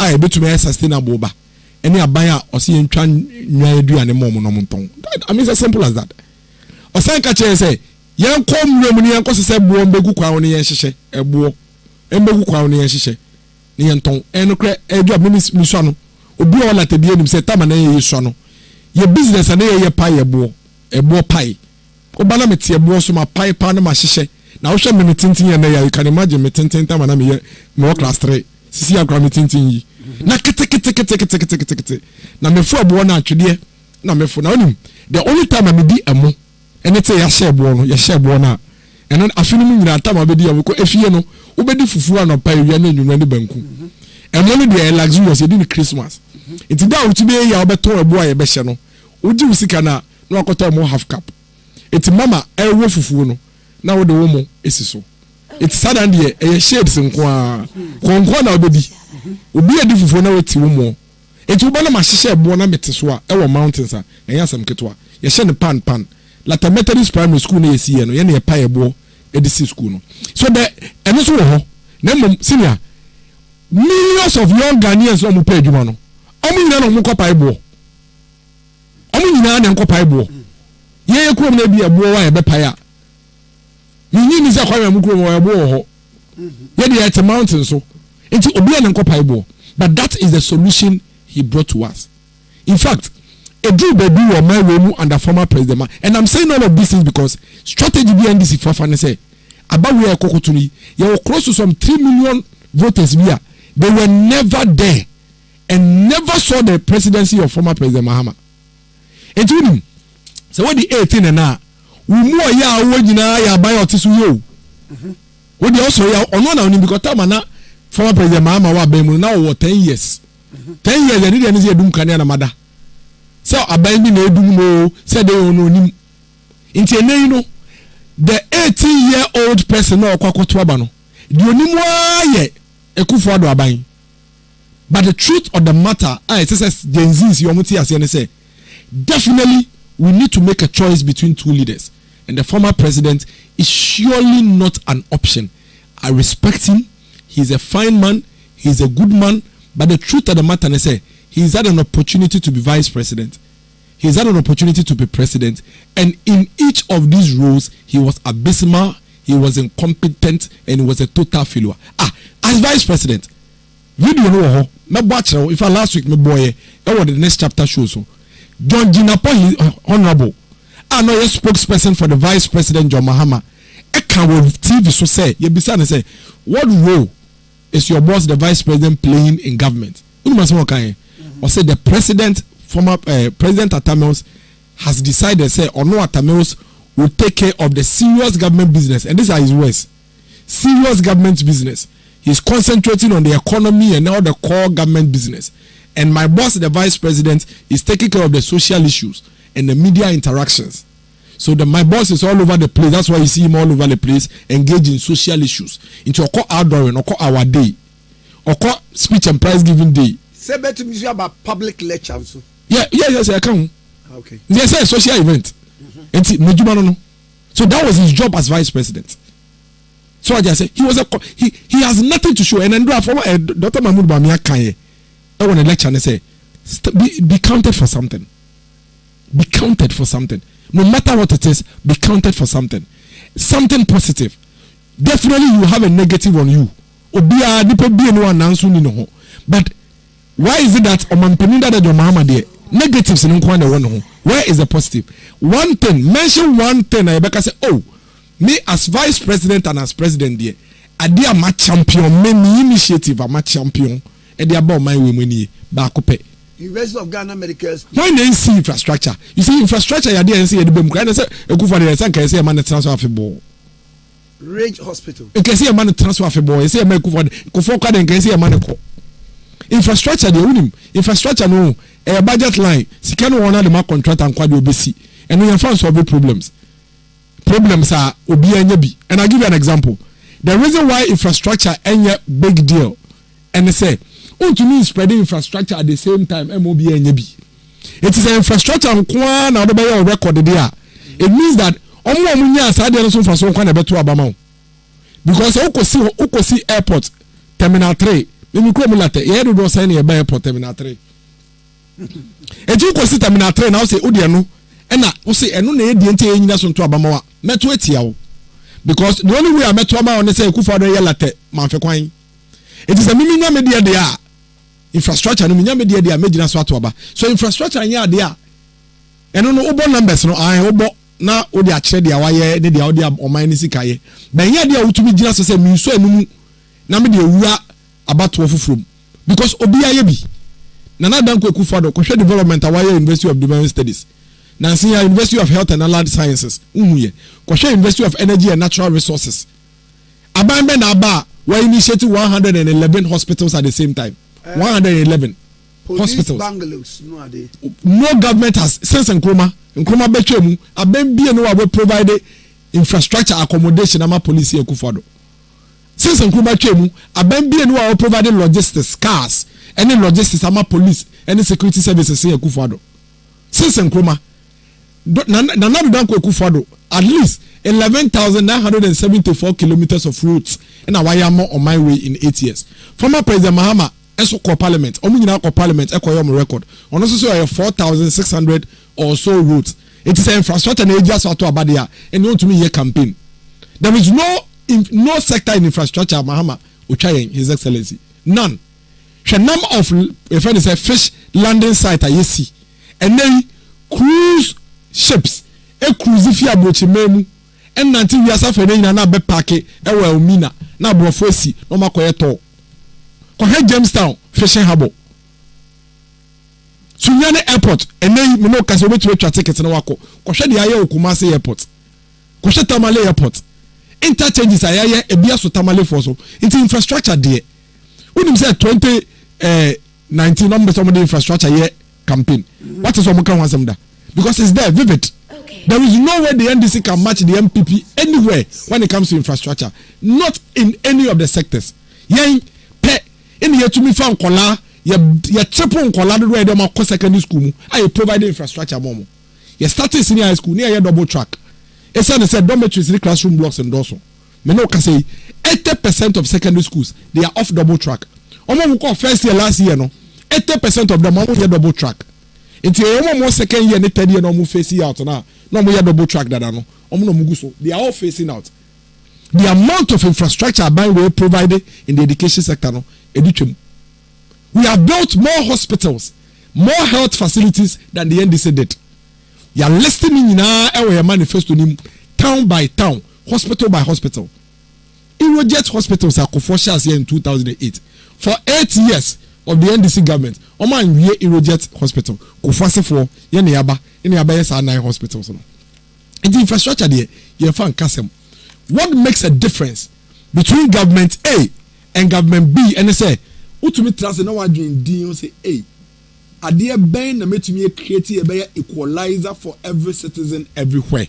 I bet to be sustainable ba. Any Abaya or see in Chan Nyadu and a moment. I mean, it's as simple as that. Or Sankache say, Yan come Romani and Cossa said, Buon Begu Crown and Shishe, a buo, and Begu Crown and Shishe. Nianton, and no credit, a job, Miss Mishano, or be all at the beginning, said Tamane Shano. Your business and a pie a buo. Ebo pie. Obana meti ebo so ma pie pa na ma hyehyɛ. Na wo hwɛ me tintin ya na ya you can imagine me tintin ta ma na me class 3. Sisi akra me tintin yi. Na kete. Na me fu ebo na atwede. Na me fu na onim. The only time I me di emo ene te ya hye ebo no, ya hye ebo na. Eno afinu mu nyina ta ma be di ya ko efie no, wo be di fufu an opa ewia na enwunwa ne banku. Eno no de luxurious e di Christmas. Enti da wo ti be ya obeto ebo a ye be hye no. Uji usika na wakota mo half cup. Eti mama ewo fufu no na wo de wo mo esiso. Eti sada ndie e shades nkwa. Konkwa na obedi. Obi edi fufu na weti wo mo. Eti wo na ma hihye ebo na mete so a ewo mountains a enya sam ketwa. Ye hye ne pan. Lata Methodist Primary School na yesi ye no ye na ye pa ebo edisi school no. So the eno so wo ho. Na mom senior millions of young Ghanaians no mo pa adwuma no. Omo nyina no mo kopa ebo. Omo nyina na nkopa ebo. Ye krom na bi ebo wa ye be pa ya. Minyi ni za kwa mu krom wa ebo ho. Ye dey at mountain so. Enti obi na nkopa ebo. But that is the solution he brought to us. In fact, a Drew baby or my room under former president. And I'm saying all of these things because strategy behind this if I say about where Kokotuni, you were close to some 3 million voters here. They were never there and never saw the presidency of former President Mahama. And to him, so what the 18 and now, we more ya when ya buy or tisu yo. What the also ya on one because Tamana former President Mahama wa bemu now 10 years. 10 years, I didn't see a doom Kanya mother. So abandon the dumo said they don't know him. Into you know the 18-year-old person no kwakotwabano. The onimwa ye ekufuado aban. But the truth of the matter, it says Gen Z yomuti asene say definitely we need to make a choice between two leaders, and the former president is surely not an option. I respect him. He's a fine man. He's a good man. But the truth of the matter is say he's had an opportunity to be vice president. He's had an opportunity to be president. And in each of these roles, he was abysmal, he was incompetent, and he was a total failure. As vice president, video no if I last week, my boy, that was the next chapter shows. John Jinapo, honorable. I know a spokesperson for the vice president, John Mahama. I can with TV so say, you be say, what role is your boss, the vice president, playing in government? Or say the president, former President Atamils, has decided say or no Atamils will take care of the serious government business, and these are his words. Serious government business. He's concentrating on the economy and all the core government business. And my boss, the vice president, is taking care of the social issues and the media interactions. So my boss is all over the place. That's why you see him all over the place, engaged in social issues. Into outdooring, our day, speech and prize giving day. Say better to about public lectures. Yes, I can. Okay. Yes, a social event. So that was his job as vice president. So I just say he has nothing to show. And then Dr. Mahmoud Bamia Kanye, I want to lecture and say, be counted for something. Be counted for something. No matter what it is, be counted for something. Something positive. Definitely you have a negative on you. But why is it that negatives in one? Where is the positive? One thing, mention one thing. I say, oh, me as vice president and as president there, I dear my champion, many initiative, I'm a champion, and they about my women back up. University of Ghana Medical School. Why they see infrastructure? You see infrastructure, you didn't see the boom. Can I say a good for the son? Can I say a man transfer of a ball? Range Hospital. You can see a man transfer of a ball. You see a man for card and can see a man call. Infrastructure, they own him. Infrastructure, no. A budget line. See, can one of the mark contract and quad obese. And we have found solving problems. Problems are obi and yabi. And I'll give you an example. The reason why infrastructure ain't a big deal, and they say, oh, to me, spreading infrastructure at the same time, MOB and yabi. It is an infrastructure on Kwan or the record there. It means that because Okosi Airport, Terminal 3, let me come later. You had to sign a airport Terminal 3. And you go see Terminal 3 now say, Udiano, and I say, and no need the entire nation to Abama, met with you. Because the only way I met to Abama say, Kufa de Yalate, Manfequine. It is a Minya media they are. Infrastructure, no Minya media they are making us what. So infrastructure, yeah, they are. And no Obo numbers, no, I Obo. Na odi akyere dia waye ne dia odi oman ni sikaye ben ya dia utumi gina so se mi so enum na me dia wura abato fufrom because obi aye bi na dan kweku fado ko hwe development awaye University of Development Studies na see University of Health and Allied Sciences umuye ko hwe University of Energy and Natural Resources aban na aba we initiate 111 hospitals at the same time 111 hospitals. Bungalows, no government has since Nkrumah betwemu abembie no we provide infrastructure accommodation ama police Akufo-Addo. Since Nkrumah twemu abembie no we provide logistics cars any logistics ama police any security services Akufo-Addo. Since Nkrumah Nana Danko Akufo-Addo at least 11,974 kilometers of routes in Awayamo on my way in 8 years. Former President Mahama Eso call parliament. Omunyina call parliament. Eko yom record. On also say 4,600 or so routes. It is an infrastructure and just to abadia and you want to me campaign. There is no sector in infrastructure Mahama Uchayen His Excellency. None. The number of if I say fish landing site I see and then cruise ships. A cruise if you are memu and until we are suffering na be parke ewa omina na brofosi no makoye to ko he Jamestown fishing harbor Sunyane airport and then me no kase obetwe twa ticket na wako ko hwe de aye Okumasi airport ko hwe Tamale airport interchanges aye ebia so Tamale for so it's infrastructure there unim say 2019 number some infrastructure here campaign what is omuka wansem da because it's there vivid. There is no way the NDC can match the MPP anywhere when it comes to infrastructure. Not in any of the sectors. Yen pe in here to me found kola ya triple kola the way them go secondary school. I provide infrastructure more. You started senior high school near double track. It's said dormitories, classroom blocks and also. Me no can say 80% of secondary schools they are off double track. Omo ko first year last year no 80% of them are double track. It's a more second year, third year, no more facing out now. No more double track that no. They are all facing out. The amount of infrastructure by way provided in the education sector, no, we have built more hospitals, more health facilities than the NDC did. You are listening in our manifesto, town by town, hospital by hospital. Irojet hospitals are co-financed here in 2008 for 8 years. Of the NDC government, Oman we Irojet Hospital, Kufase for Yeniaba, yes, 9 hospitals. It's infrastructure there, you found Kasem. What makes a difference between government A and government B? And they say, Utumi trust no one doing D, you say, A. Are there Ben the make me create a equalizer for every citizen everywhere?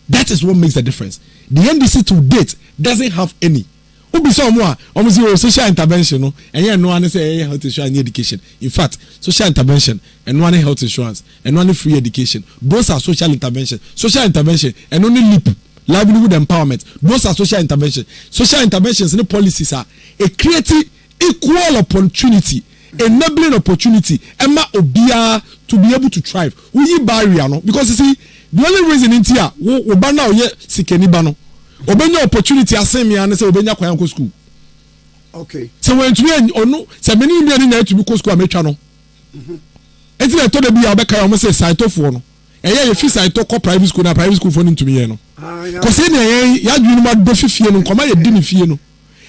That is what makes the difference. The NDC to date doesn't have any. Who be someone almost social intervention, no, and yeah, no one say health insurance and education. In fact, social intervention and one health insurance and one free education. Those are social intervention. Social intervention and only LEAP, livelihood empowerment. Those are social intervention. Social interventions and the policies are a creative equal opportunity, enabling opportunity, Emma Obia to be able to thrive. We barrier no because you see the only reason in here we ban now ye sikeni bano. Obenya opportunity asemi and say obenya kwayan school. Okay. So when to or no, say many million na to be school amecha no. Enti na to de bia obeka ya mo say site for no. Eye ye fi site ko private school na private school for nim to me no. Ko say na ya dwunu ma do fifie no nkoma ye di ni fie no.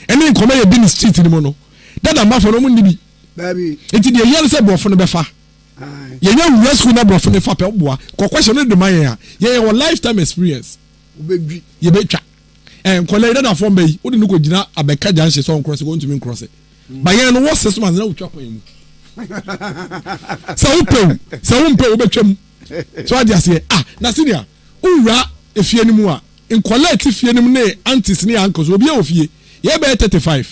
Ene nkoma ye di ni street ni mo no. Dada ma for no mo ni bi. Baby. Enti de ye say bofo no be fa. Ye nya school na bofo no fa pe boa. Ko question no de man ye. Ye your lifetime experience. Obebi. Ye be twa. Nkole na form bay wodi no ko gina abeka janse so cross go ntumi cross ba yen no wo 6 months na utwa kwan mu so umpe obetwam so adi ase na senior ura efie ni mu a nkole efie ni mu ne aunties ni uncles obi a ofie ye be 35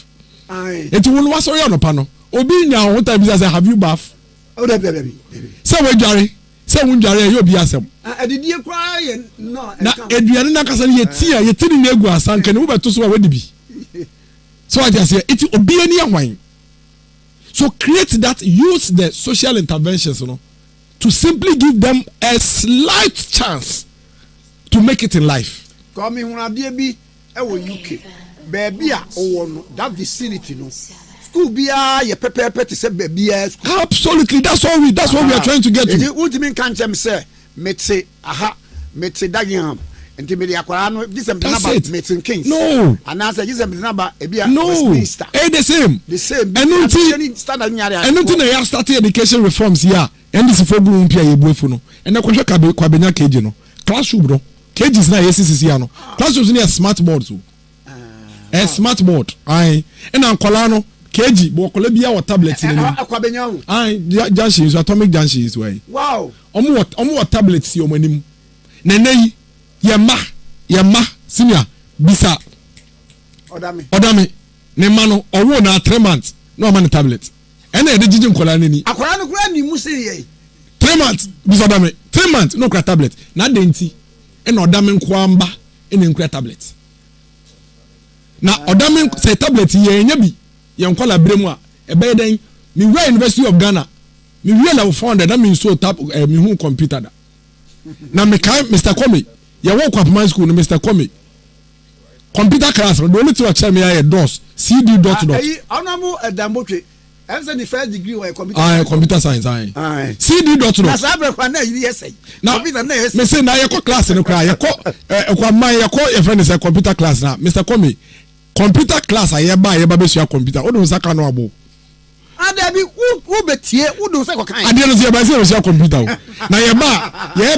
eti wonu waso ye no pa no obi nya ho time say have you bath oh baby so we jare so won jare ye obi asem adidie kwa ye no na eduane na kasa ye tini na egu asanka ne wo beto so a wadi bi so I just say it obi ani ahwan so create that, use the social interventions to simply give them a slight chance to make it in life. Come in adie bi e UK baby a owo no that vicinity no school bia ye pepe to say baby school. Absolutely, that's what we are trying to get to. It would mean can't say metse dagiham enti me akwara no gisem the number meeting kings no and answer gisem the number e bia no Westminster the same and standard nyare and until they start education reforms here and this for group pia ye buefu no and na kwhwe kwa benya keji no classroom no cages na yesisi ya no classrooms na smart board so smart board ai and ankwala no kg but okole bia wa tablet ni akwabenya ho junctions atomic junctions way wow omo tablet si omo anim na nei ye ma senior bisa odame ne ma no owo na 3 months no ma tablet ena e de jiji nkola nani akwara no kura ni mu se ye 3 months bisa odame 3 months no kura tablet na denti ena odame nkoamba ena nkura tablet na odame say tablet ye nya bi ye nkola bremu a e be den mi we University of Ghana mi we level 400 that means so tap mi hu computer da na me kai Mr. Kwame ye wo kwa school no Mr. Kwame computer class the only thing I tell me I DOS CD dot. Onamu Dambotwe I'm the first degree or computer science CD dot. Na sabre kwa na yes na computer na yes me say na ye ko class no kra ye ko kwa man ye ko your friend say computer class na Mr. Kwame computer class aye ba be sua computer o don saka no abo ada bi u betie u don say ko kan ade no say ba say sua computer na ye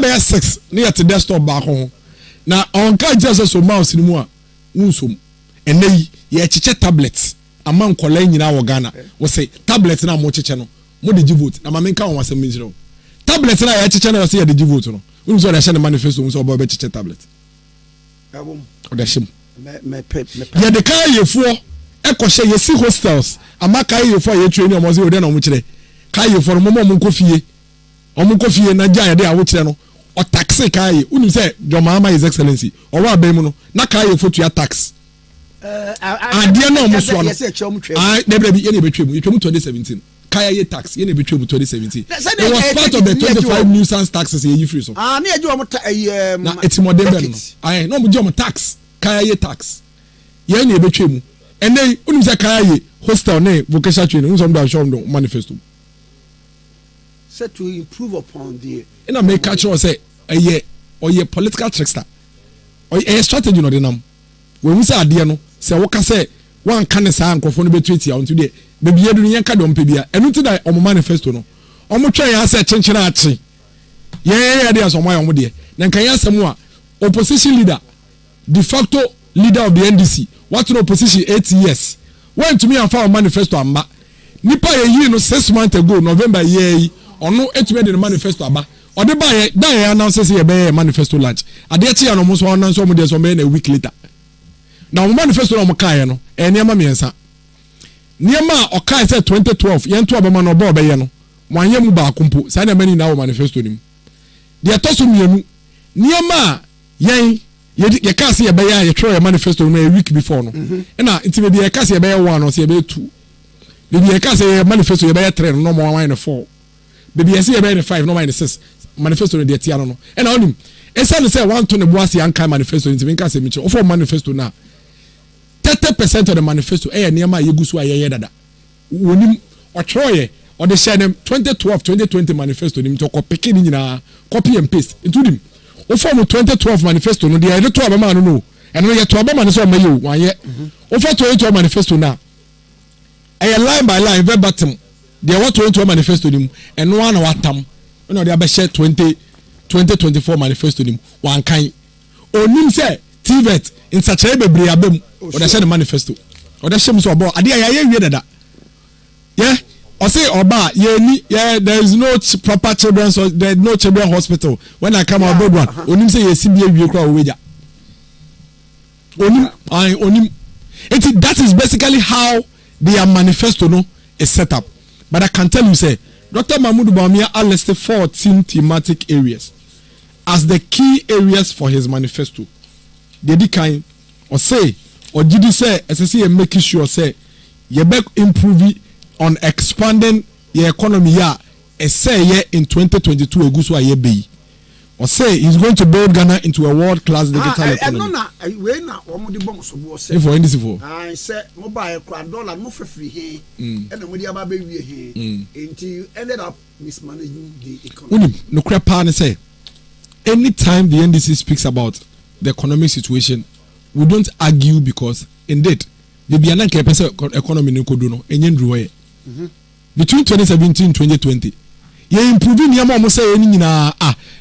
be 6 na ye te desktop ba ko na on ka just so mouse ni mu a unsom enei ye chiche tablets ama nkola nyina wo Ghana wo say tablet na mo chiche no mo de vote na ma menka won asem njiro tablet na ye chiche na wo say ye de vote no wo so da hye manifesto wo so oba be chiche tablet abom o da hye me ye de kan yefuo e ko hye ye si hostels ama kan yefuo ye train omo say o de na omo kire kan yefuo mo mo nkofie na ja ye de a wo kire no o taxi kai unu say Jomama His Excellency o wa ban mu no na kai ye fotu ya tax ade na omo so no na bi ye na betwemu 2017 kai ye tax ye na betwemu 2017 it was part of the 25 nuisance taxes ye free so na ye ju omo na etimode be no na omo ju omo tax kai ye tax ye na betwemu ene unu say kai ye hostel na vocational training unu so do show do manifesto set to improve upon the ina make catch say oye political trickster oye strategy no de nam we mu say ade no say wo ka say wan ka ne sa ankofo no betweti ya onto de bebi edu yen ka do mpebia enu ti da omo manifesto no omo twa ya say chenchena achi ye de aso mo ya omo de na kan ya asem a opposition leader de facto leader of the NDC what no opposition 8 years when to me and for manifesto amba nipa ye yi no 6 months ago November ye ono etime de manifesto aba ode ba ye dan ye announce say ye be manifesto launch ade echi ya no mo so announce o mo de so be na week later na mo manifesto no mo kai no niam miensa niam a o kai say 2012 ye nto abama no ba obeye no mo anye mu ba akompo sai na mani na wo manifesto nim de atoso mienu niam a ye ka say ye be ya ye tro manifesto no a week before no na intime de ye ka say ye be 1 no say ye be 2 de ye ka say manifesto ye be 3 no mo 1 no 4 baby I see about 5 no mind 6 manifesto no de tia no and onim esa no say 1 to ne boase anka manifesto nti menka say miche ofo manifesto na 30% of the manifesto niam a yegusu aye dada wonim otwoye o de share them 2012 2020 manifesto nim to copy ni nyina copy and paste including ofo 2012 manifesto no de ye to abama no no eno ye to abama no so maye o wan ye ofo 2012 manifesto na line by line verbatim they want to manifesto nim and no one watam no they be share 2024 manifesto nim wan kan onim say TVET in such a bebre abem o da share the manifesto o da share so obo ade ya wie dada yeah o say oba ye ni yeah there is no proper children's there is no children hospital when I come aboard one onim say ye sibia wie kra o weja onim that is basically how their manifesto no is set up. But I can tell you, say, Dr. Mahmoud Bawumia listed 14 thematic areas as the key areas for his manifesto. They kind or say, or did you say, as I say, making sure, say, you better improve on expanding your economy, say, in 2022, a good way, be. Or say he's going to build Ghana into a world-class digital economy. For NDC for. I said mobile $1 no free here, and the media baby here until you ended up mismanaging the economy. No crap pan say. Anytime the NDC speaks about the economic situation, we don't argue because indeed the Bianca economy no koduno enye between 2017 and 2020. Ye improving yama mo say any nyina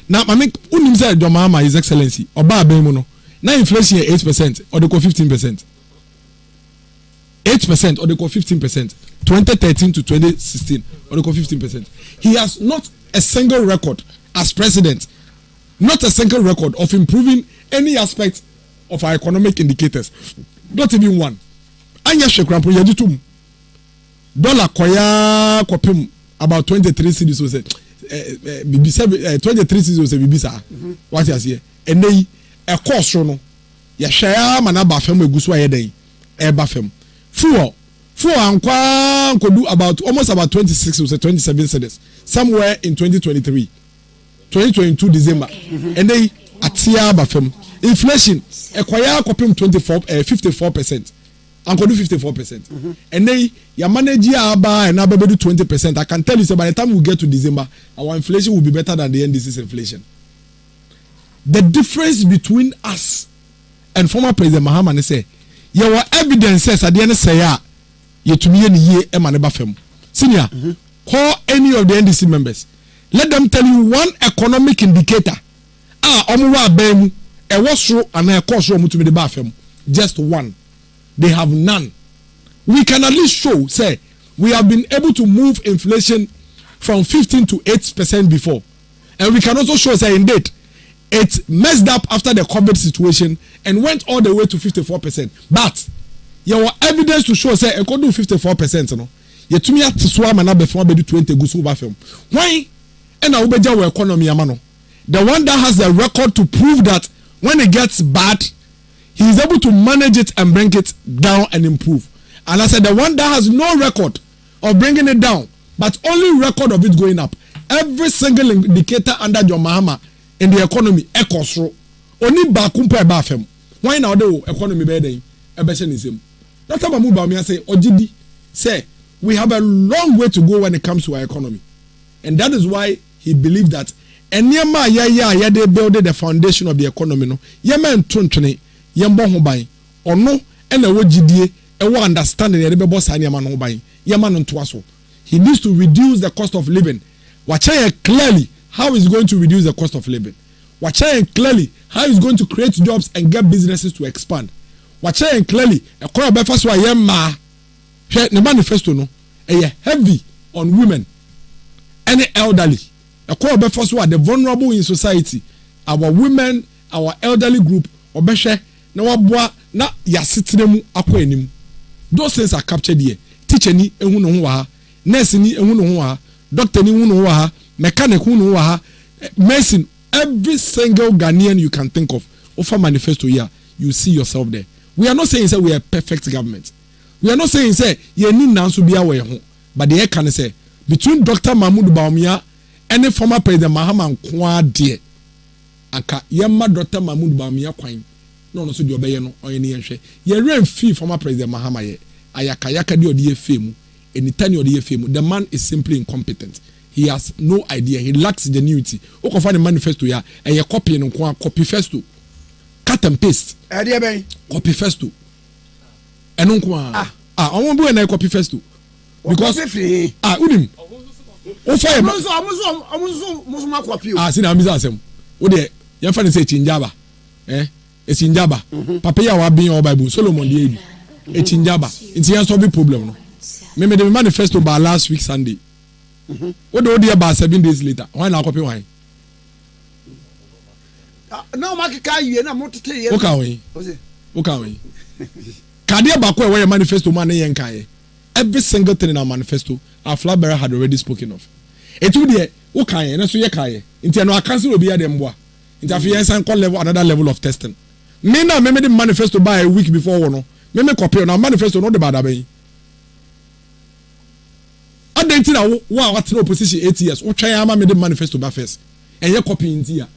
na mame unim say Jomama His Excellency oba aben mu no na inflation 8% or the 15%. 8% or they call 15%. 2013 to 2016 or they call 15%. He has not a single record as president, not a single record of improving any aspect of our economic indicators. Not even one. Anya shekrampo yajitum. Dollar koya kopim about 23 cedis was it. 23 cedis was a bibisa. What is here? And they a course no. Ya share manaba fem we guswa yedai. Eba fem. Fuel ankwa could do about almost about 26 or 27 cedis somewhere in 2023. 2022 December. And they atia bafem. Inflation ekwaya kopim 54%. Anko do 54%. And then your manager aba and aba do 20%. I can tell you, so by the time we get to December, our inflation will be better than the NDC's inflation. The difference between us and former President Mahama say, your evidence says at the end say ya, you to me any year emaneba fem. Senior, call any of the NDC members. Let them tell you one economic indicator. Omuwa bemu, e wasro and e kosro mu to me the bafem. Just one. They have none. We can at least show, say, we have been able to move inflation from 15 to 8% before. And we can also show, say, indeed, it messed up after the COVID situation and went all the way to 54%. But, your evidence to show, say, it could do 54%, no? You to me at Swam and before be 20 goose over film. Why? And I will be our economy, amano. The one that has the record to prove that when it gets bad, he is able to manage it and bring it down and improve. And I said the one that has no record of bringing it down, but only record of it going up. Every single indicator under John Mahama in the economy, echoes. Only bakumpa bafem. Why now the economy better? Ebeshenism. That's how I say, Ojidi, say, we have a long way to go when it comes to our economy. And that is why he believed that Enyama ya they build the foundation of the economy. No, Yemen Tunchene. Yembo ho ban ono ena wo gidie e wo understanding e be boss ani no ban yema no nto aso. He needs to reduce the cost of living. Watch clearly how he's going to reduce the cost of living. Watch clearly how he's going to create jobs and get businesses to expand. Watch clearly e ko be fa so ayema hwe ne manifesto no e heavy on women and the elderly. E ko be fa so the vulnerable in society, our women, our elderly group obehwe na waboa na yasetene mu akọ anim. Those things are captured here. Teacher ni ehu no ho wa, nurse ni ehu no ho wa, doctor ni ehu no ho wa, mechanic ehu no ho wa, medicine, every single Ghanaian you can think of. Offer manifesto here, you see yourself there. We are not saying say we are perfect government. We are not saying say ye ni nanso bia we ho, but the can say between Dr. Mahmoud Bawumia and the former President Mahama Nkwa de aka yemma Dr. Mahmoud Bawumia kwan no so de obeye no oyene yenhwe ye ren fee former President Mahama ye ayaka de odi efe mu enitani odi efe mu. The man is simply incompetent. He has no idea. He lacks genuity. Okofa the manifesto ya e copy no kwa copy festo cut and paste e de ben copy festo eno kwa omo bu na copy festo because unim o fa omo copy si na amisa asem wo de yemfa ne say chinjaba Echinjaba. Papa ya wa bin your Bible. Solomon the Edu. Echinjaba. It's here solve problem no. Me the manifesto by last week Sunday. What do you about 7 days later? Why now copy why? No makika you na motete ye. Okay we. Kadia bakwe where manifesto man yen kan. Every single thing in our manifesto our flag bearer had already spoken of. Etu de wo kan na so ye kan. Nti no cancel obi ya dem boa. Interference and call level another level of testing. Me now me the manifesto by a week before one. Me copy now manifesto no the bad abey. Adentina what no opposition 8 years. What try ama me the manifesto by first. And you copy in here.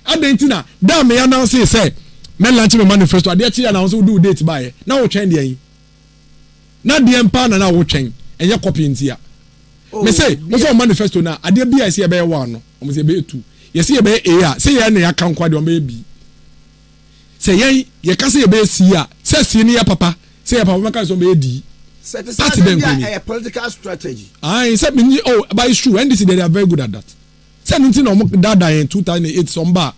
Adentina that me announce say me launch me manifesto. Ade chi announce do date by. Now we change there. Na the empa na now we change. And you copy in here. Me say what's your manifesto now? Ade bi I say be 1 no. Omo say be 2. Yes, ye be a say ye na ya kan kwa de o be say ye ka say ye be si a say si ni ya papa say ya papa make so be di party dem a political strategy. Say me but it's true and this they are very good at that. Say nothing no dada in 2008 somba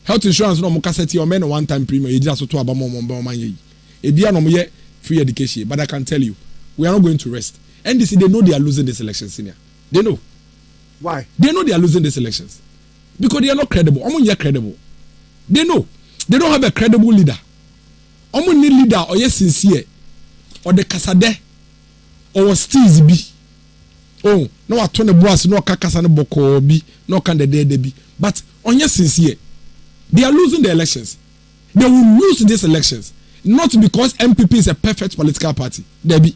health insurance no mo cassette o me no one time premium e just to aba mo man ye e bia no mo ye free education. But I can tell you, we are not going to rest. NDC, they know they are losing this election, senior. They know. Why? They know they are losing these elections. Because they are not credible. Omo are credible. They know. They don't have a credible leader. Omo need leader or yes sincere. Or the kasade. Or steez bi. Oh, no I turn the boss, no kakasane boko bi, no can the day be. But on yes sincere. They are losing the elections. They will lose these elections. Not because MPP is a perfect political party. They be.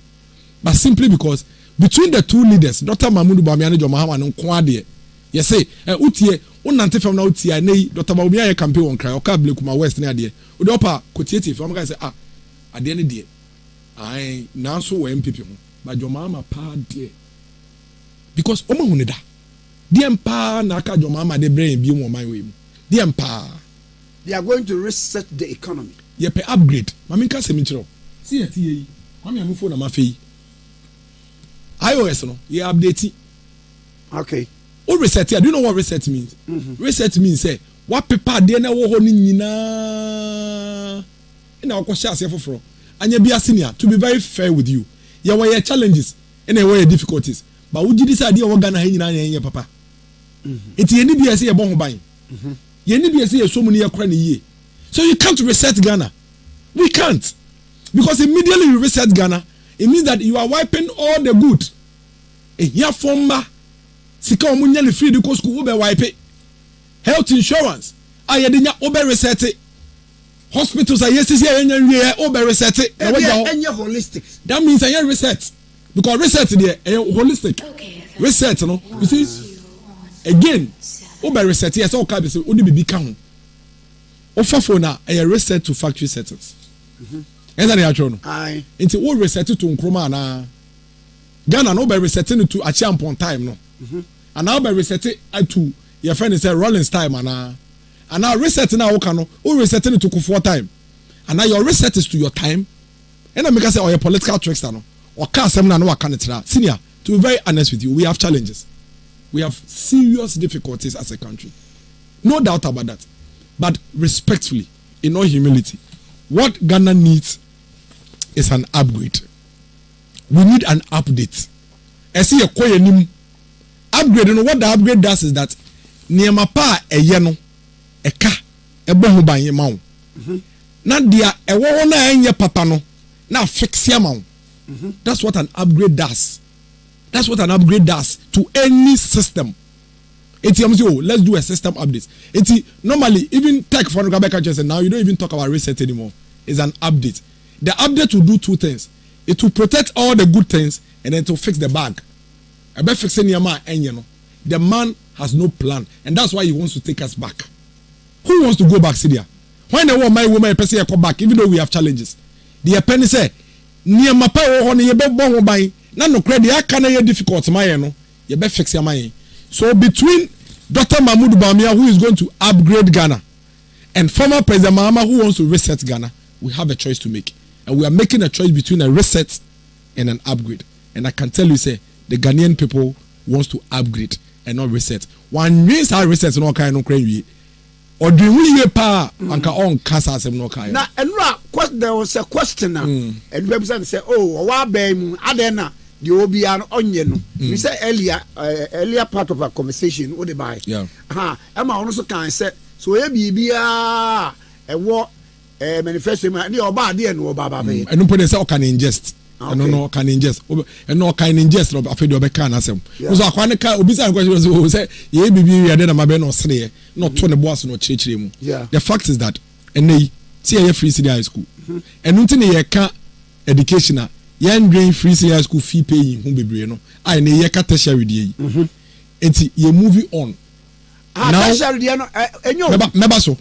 But simply because between the two leaders, Dr. Mahmoud Bawumia and Mahama no kwade. You say, utie, unante from na utie nei Dr. Bawumia ye campaign on cry, oka Blekuma West na de. Udopa kotiative, am guy say ade ne de. Ai, now so MPP ho. But Mahama pa de. Because omo hu ne da. De empa na aka Mahama de brain bi mo man we mu. De empa. They are going to reset the economy. Ye pe upgrade. Mami ka se mi chiro. See ati yi. Mami amu phone na ma fe. iOS no, you update. Okay. Oh, reset. Do you know what reset means? Reset means say what paper dey na wo ho ni nyina. Ina ko share say foforo. Anya bia senior to be very fair with you. There were challenges and there were difficulties. But would you decide you Ghana he nyina yen papa? Eti eni bia say e bon ho ban. Ye ni bia say e so mu ne yakra ne yie. So you can't reset Ghana. We can't. Because immediately you reset Ghana, it means that you are wiping all the good. Here former sika omunya le free the school be wipe. Health insurance ayedenya obe reset it. Hospitals are yesterday enya obe reset it. Enya holistic. That means I reset. Because reset there holistic. Reset no. You see again obe reset yes all can say odi bibi ka ho. Offer for na reset to factory settings. Eza na actual no. Aye. Nti wo reset to Nkrumah na Ghana no be resetting to Achiampon time no. And now be resetting to your friend say Rollins time and now resetting now no wo resetting to Kufuor time. And now your reset is to your time. And I make say your political trickster no. Or ka asem na no aka netra. Senior, to be very honest with you, we have challenges. We have serious difficulties as a country. No doubt about that. But respectfully, in all humility, what Ghana needs is an upgrade. We need an update. I see a koyenim upgrade. You know what the upgrade does is that niyama pa eye no eka ebo ho ban yema wo. Na dia ewo na enye papa no na fix yama wo. That's what an upgrade does. That's what an upgrade does to any system. Let's do a system update. Normally, even tech for the now you don't even talk about reset anymore. It's an update. The update will do two things. It will protect all the good things and then to fix the bag. About fixing Yama and you know, the man has no plan, and that's why he wants to take us back. Who wants to go back, Syria? When they want my woman person come back, even though we have challenges. The penny say, near my power on your bed bomb by none no credit. I can't difficult my no. You better fix your money. So between Dr. Mahmoud Bawumia, who is going to upgrade Ghana, and former President Mahama, who wants to reset Ghana, we have a choice to make. And we are making a choice between a reset and an upgrade. And I can tell you, say, the Ghanaian people wants to upgrade and not reset. One means how reset no kind of crazy. Or do we pa anka on casa no kind. Now, and there was a question and represent say, oh, wa be adena. The Obian onion. We said earlier part of our conversation. What they buy? Yeah. Emma also can say so. Be a war manifesto. The Oba dear no Baba. And no put say can ingest. And no can ingest. And no can ingest. No, I feel you can asem. So I can't obisa question. Say ye be we then my no say not 20 boss no church. Yeah. The fact is that and they see a free city high school. And nothing ye can educational. Yan drain free high school fee paying who be no. I ne ye kata share with ye. Enti ye moving on. Now meba so.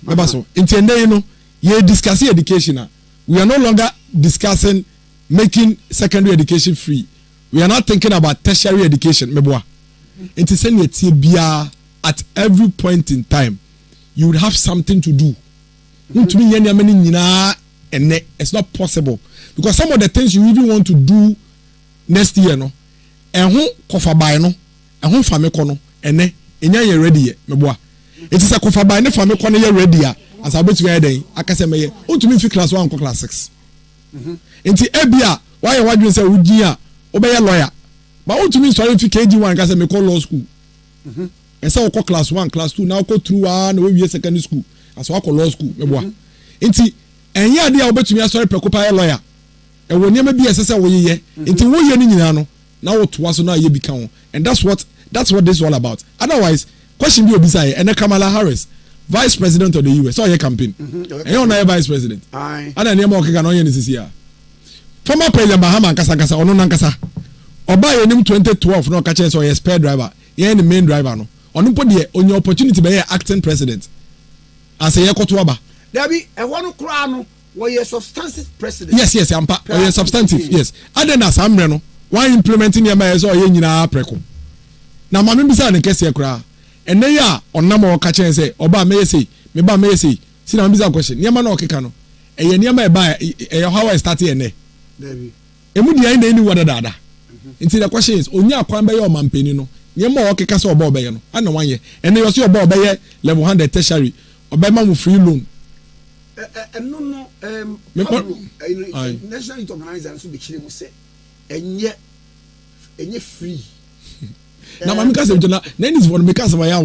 Enti ende you know ye discussing education. We are no longer discussing making secondary education free. We are not thinking about tertiary education. Meboa. Enti send ye tie bia at every point in time you would have something to do. To me yen many nyina ene it's not possible. Because some of the things you even want to do next year, no, and who cover by no, and who family kono, and enya ye ready ye, meboa. It is a cover by no family kono ye ready ya. As I bet you day, I can say me. To me, class 1 class 6. nti ebia why wadwen say wugin a obeye lawyer but what to me sorry fi KG1 ka say me call law school esa wo class 1 class 2 na wo through na we secondary school as wo law school me boa nti enye ade a obetumi asori prekopa lawyer e wo niam bi esese wo yeye nti wo ye ni nyina no na wo toa so na ye bi ka ho and that's what this is all about. Otherwise question bi obisa e na Kamala Harris vice president of the US so your campaign and you na vice president ana niam o keka no ye ni sisi a former president Bahama nkasa ono nankasa oba ye nim 2012 no ka che so ye spare driver ye ni main driver no ono po de onye opportunity be ye acting president as ye koto aba there be e wonu kra no wo ye substantive president yes ampa o ye substantive yes other na samre no one implementing ye ma so ye nyina preko na ma me bisa ne kese kra ene ya onam o ka che say oba me say me ba me say si na me bisa question niam na o keka no e ye niam e ba e how I start here ne there be emu dia ina ni wada dada nti the question is onya akwan be ye o mampeni no niam o keka say oba obeye no ana wanye ene yo say oba obeye level 100 tertiary oba ma mu free loan no national youth organizer so be chire mu say enye free na mami ka se na is for me ka se ya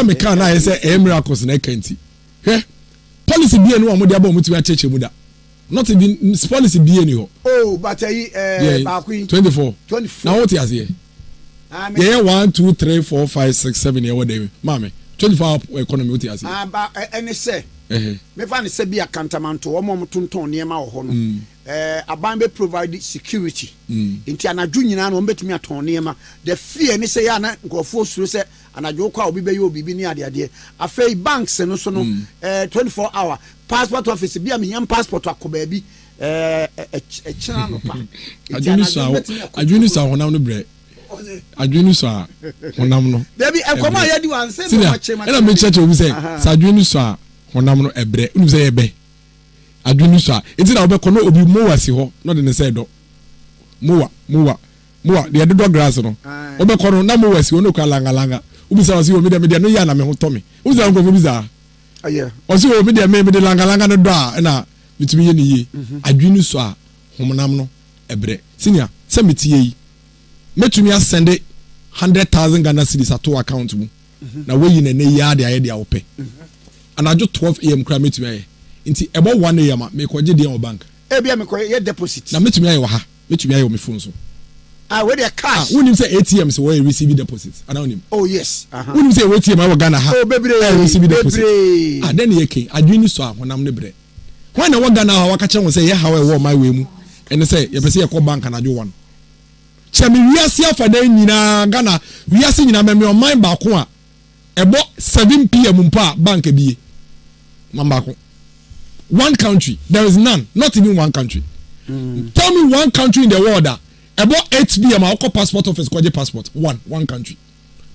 me ka na say miracles na kanti policy bi enu omo de aba omo ti a cheche mu da not even policy bi enu ho oh but baakui 24 na what is here yeah 1 2 3 4 5 6 7 here what dey mama 24 economy what is here ba ene say me fa ne say bi akantamanto omo tonton niema wo ho no aban be provide security inti anadwo nyina no betumi aton niema the fear ni say ya na nkofo suro say anadwo kwa obi be ye obi bi ni ade afei banks no so no 24 hour passport office bi am hiam passport akoba bi chira no pa adwini so honam no bre adwini so honam no there be ekoma ya di wan say no chema ena me church obi say adwini so honam no ebre unu say ebe adwini so enti na obekọ no obi mowa si ho no de ne say do mowa de do grass no obekọ no na mowa si ho no kwa langa ubi say o si o me de no ya na me ho to me ubi say ko bi za aye o si o me de langa no do a na mitimi ye ni ye adwini so a honam no ebre senior se metie yi metumi asende 100,000 Ghana cedis ato account mu na we yi na ne ya de aye de awope anajo 12 am kra metumi aye nti ebo 1 am me koje de on bank bia me koye deposit na metumi aye wa ha metumi aye o me phone so we dey cash wonim say ATM so we receive deposit ana wonim oh yes wonim say ATM aye Ghana ha oh bebre receive deposit then ye ken adwini so a honam ne bre when na Ghana ha waka che won say ye ha we wo my we mu ene say ye pese ye ko bank na jo 1 chami wiase afada nyina Ghana wiase nyina me on mind ba ko a ebo 7 pm mpa bank biye mamba ko one country there is none not even one country tell me one country in the world that about 8 pm I call passport office call passport one country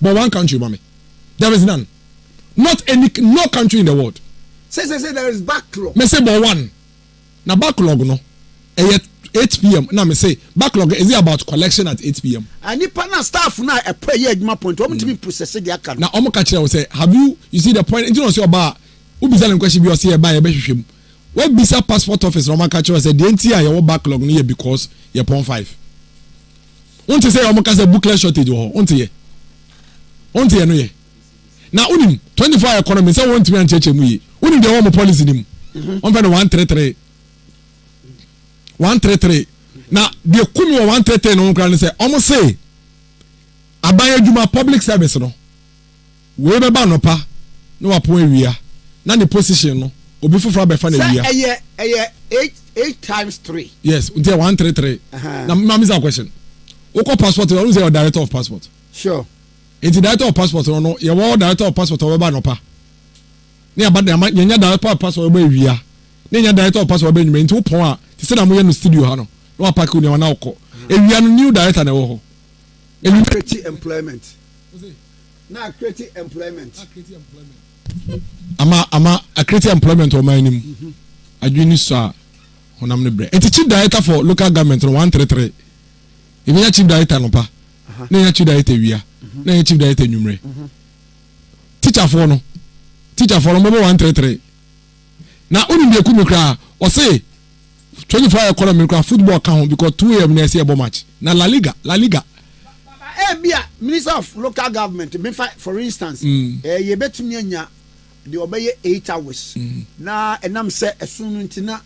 but one country mama there is none not any no country in the world say there is backlog me say but one na backlog no 8 pm na me say backlog is it about collection at 8 pm and nipa na staff na e pay ye adwuma point o mtimi process the account na omo ka kire we say have you see the point into no say oba ubisa le question bi o say e ba ye be hwehwem we bisa passport office omo ka kire say the entire ye backlog no ye because ye pon 5 unti say omo ka say booklet shortage ho unti ye no ye na unim 24 economy say won timi ancheche mu ye unim the one policy nim on fa no 133 na de kunu 133 no nkra ne say omo say aban adwuma public service no we be ba no pa no wa pon awia na the position no obi foforo be fa na awia say 8 times 3 yes until 133 na mama is a question who passport no say director of passport sure it's director of passport no ye wo director of passport we ba no pa ne abada nya director of passport we ba awia ne nya director of passport we ba nyuma nti pon a ti say na mo ye no studio ha no wa pack ni wana okọ ewia no new director na wo ho create employment na create employment ama create employment o man nim adwini so a honam ne bre enti chief director for local government no 133 ebi ya chief director no pa na ya chief director wia na ya chief director nwumre teacher for no mo 133 na oni bi ekunu kra or say 24-hour economy football count because 2 AM next year match. Now La Liga. Minister of Local Government, for instance, you bet me the obey 8 hours. Na enam say soon ntina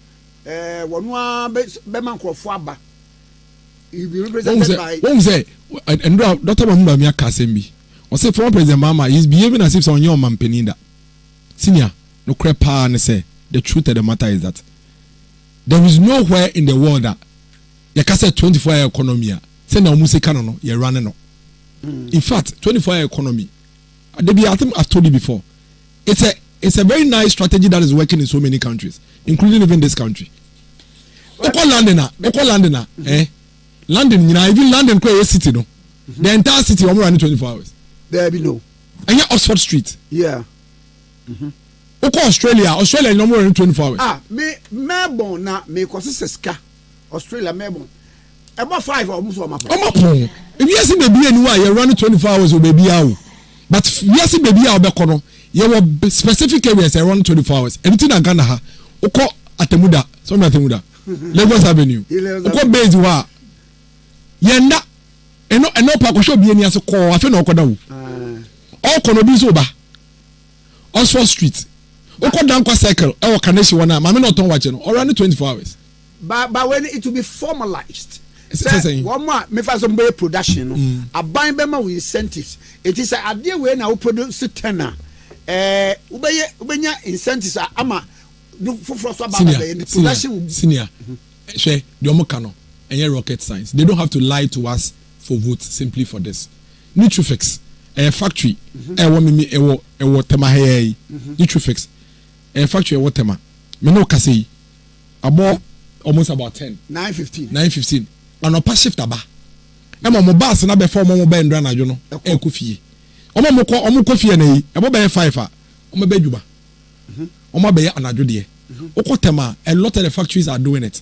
wonwa beman krofo aba. You be represented by say and Dr. Mahmoud Amia Kasembi. Or say former President Mama is behaving as if on your man peninda. Senior, no crepa and say the truth of the matter is that there is nowhere in the world that you can say 24-hour economy. Say no music no, you're running no. In fact, 24-hour economy. I think I've told you before. It's a very nice strategy that is working in so many countries, including even this country. London, London, even London, city no. The entire city are running 24 hours. There be no. And yeah, Oxford Street. Yeah. Australia no more than 24 hours. Melbourne na me Ska. Australia Melbourne. About 5 almost on my phone. If you see baby anywhere, you're running 24 hours with baby out. But you see baby out bekono, you have specific areas around 24 hours. Anything in Ghana ha, oko Atemuda, some Atemuda, Lagos Avenue, oko base wa. Yenda, eno pa ko show bi eni aso ko afi na okoda wo. All kono bi so ba. Oxford Street. Oko Dankwa Circle, our Kaneshi wana, mama no ton watch no, around 24 hours. But when it will be formalized. One more, me for some production. A buying bema with incentives. It is a idea when I produce tenor. Ubenya incentives are ama. No for production. Senior, share the omokano and rocket science. They don't have to lie to us for votes simply for this. Nutrifix, a factory. Ewo tema hey. Nutrifix, a factory ewo tema. Me no kasi. Almost about 9:15. And opa shift aba. Ema mo bus na be form mo be ndra na jo no. E ko fie. Omo ko fie na yi. E bo be 5 a. Omo be djuba. Omo be anadwo de. Okotema, a lot of the factories are doing it.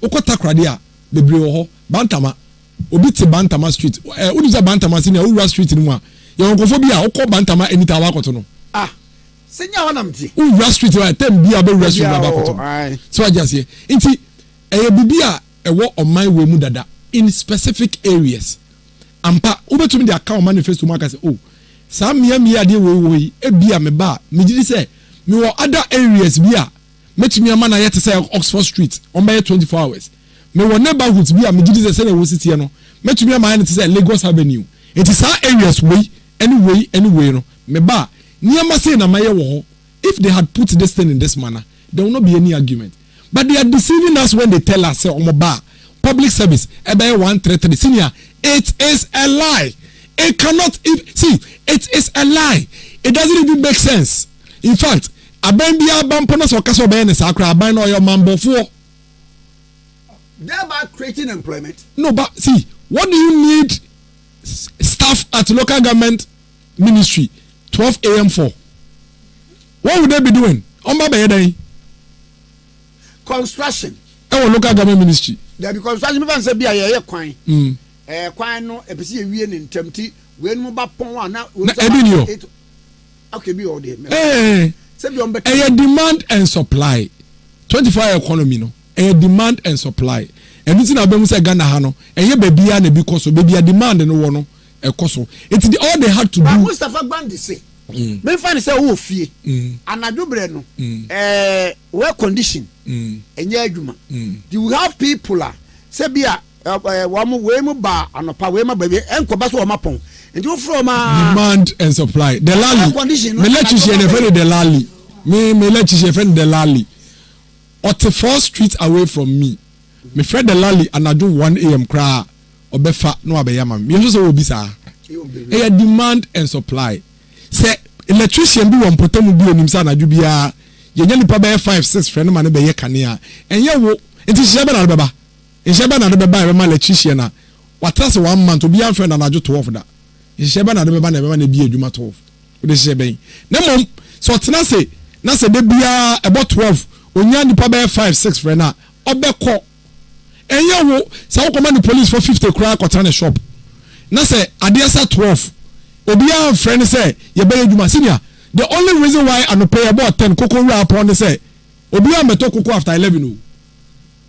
Okotakrade a bebre wo ho. Bantama. Obi te Bantama street. Odi za Bantama senior Ura street ni mu a. Ye onkofo bi a okọ Bantama anytime akoto no. Senior wanamti. Ura street wa tem bi a be Ura street ba akoto. So I just say, inti bibi a ewo on my way mu dada in specific areas. Ampa ubetumi de account manifesto maka say oh sa mia de we ebia me ba me gidi say me wo other areas bia metumi ama na yete say Oxford Street on by 24 hours. Me wo neighborhoods bia me gidi say na wo city no metumi ama ya say Lagos Avenue. It is our areas way anyway no me ba niama say na maye wo ho. If they had put this thing in this manner, there will not be any argument. But they are deceiving us when they tell us, say, Omoba, public service, Ebe 133. Senior, it is a lie. It cannot, it is a lie. It doesn't even make sense. In fact, Abembia Bamponas or Caso Benes, Accra, Abano, your mambo for. Thereby creating employment. No, but see, what do you need staff at local government ministry 12 a.m. for? What would they be doing? Construction. Local government ministry. There be construction. Me say be a kwan. Kwan no episi ewie ne ntamti we no ba pon na okay be all there. Say be on better. Demand and supply. 24-hour economy no. Demand and supply. Everything abem say Ghana ha no. Bebia na bi koso bebia demand no wo no ekoso. It's all they had to do. Mustafa Gbandi say me find say wo fie anadwobre no well condition enye adwuma you have people say bia we mu ba anopa we ma ba enkoba so o mapon nti wo from demand and supply the lali me let you share the friend the lali me let you share friend the lali at 4 streets away from me me friend the lali anadwo 1 a.m. kra obefa no abeyama me so obi sa demand and supply. Say electrician bi won potamu bi onim sa anadwo bia ye nya nipa be 5-6 friend man be ye kanea enye wo enti shebe na beba shebe na beba be ma electrician na watrase 1 month obi an friend anadwo 12 da shebe na beba na be bi adwuma 12 we de shebe na mom so tena say na say de bia about 12 onya nipa be 5-6 friend na obekọ enye wo sa wo command the police for 50 kra kwatra na shop na say adesa 12 Obia friend say ye be adwuma senior the only reason why I no pay about 10 koko ra upon say obi ameto koko after 11 o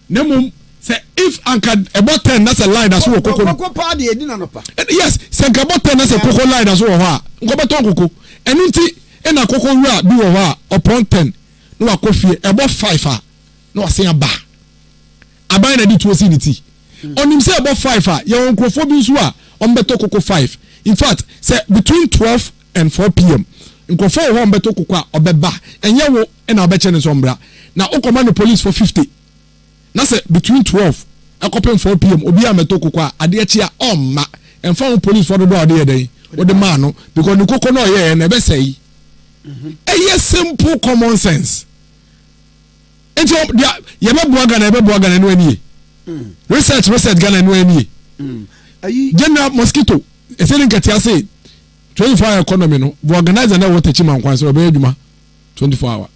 nemo say if anka about 10 that's a line that's wo koko pa de edi na no pa yes say anka about 10 that's a koko line that's wo ho a nko beto koko enu nti e na koko wura bi wo ho a upon 10 no akofie about 5 a no asen aba aban na di to osinity onim say about 5 a ye onkrofo bi nso a on beto koko 5 in fact say between 12 and 4 p.m. nkrofo ho on beto koko a obeba enye wo e na obeche ne so mbra na o command the police for 50 na say between 12 akopem 4 p.m. obi ameto koko a ade echi a omma emfa police for the door ade den wo de man no because the koko no ye na be say eye simple common sense enti ye be boaga na no ani research Ghana no ani ayi general mosquito eseni katia say 24-hour economy no we organize na water chiman kwan so be adwuma 24 hour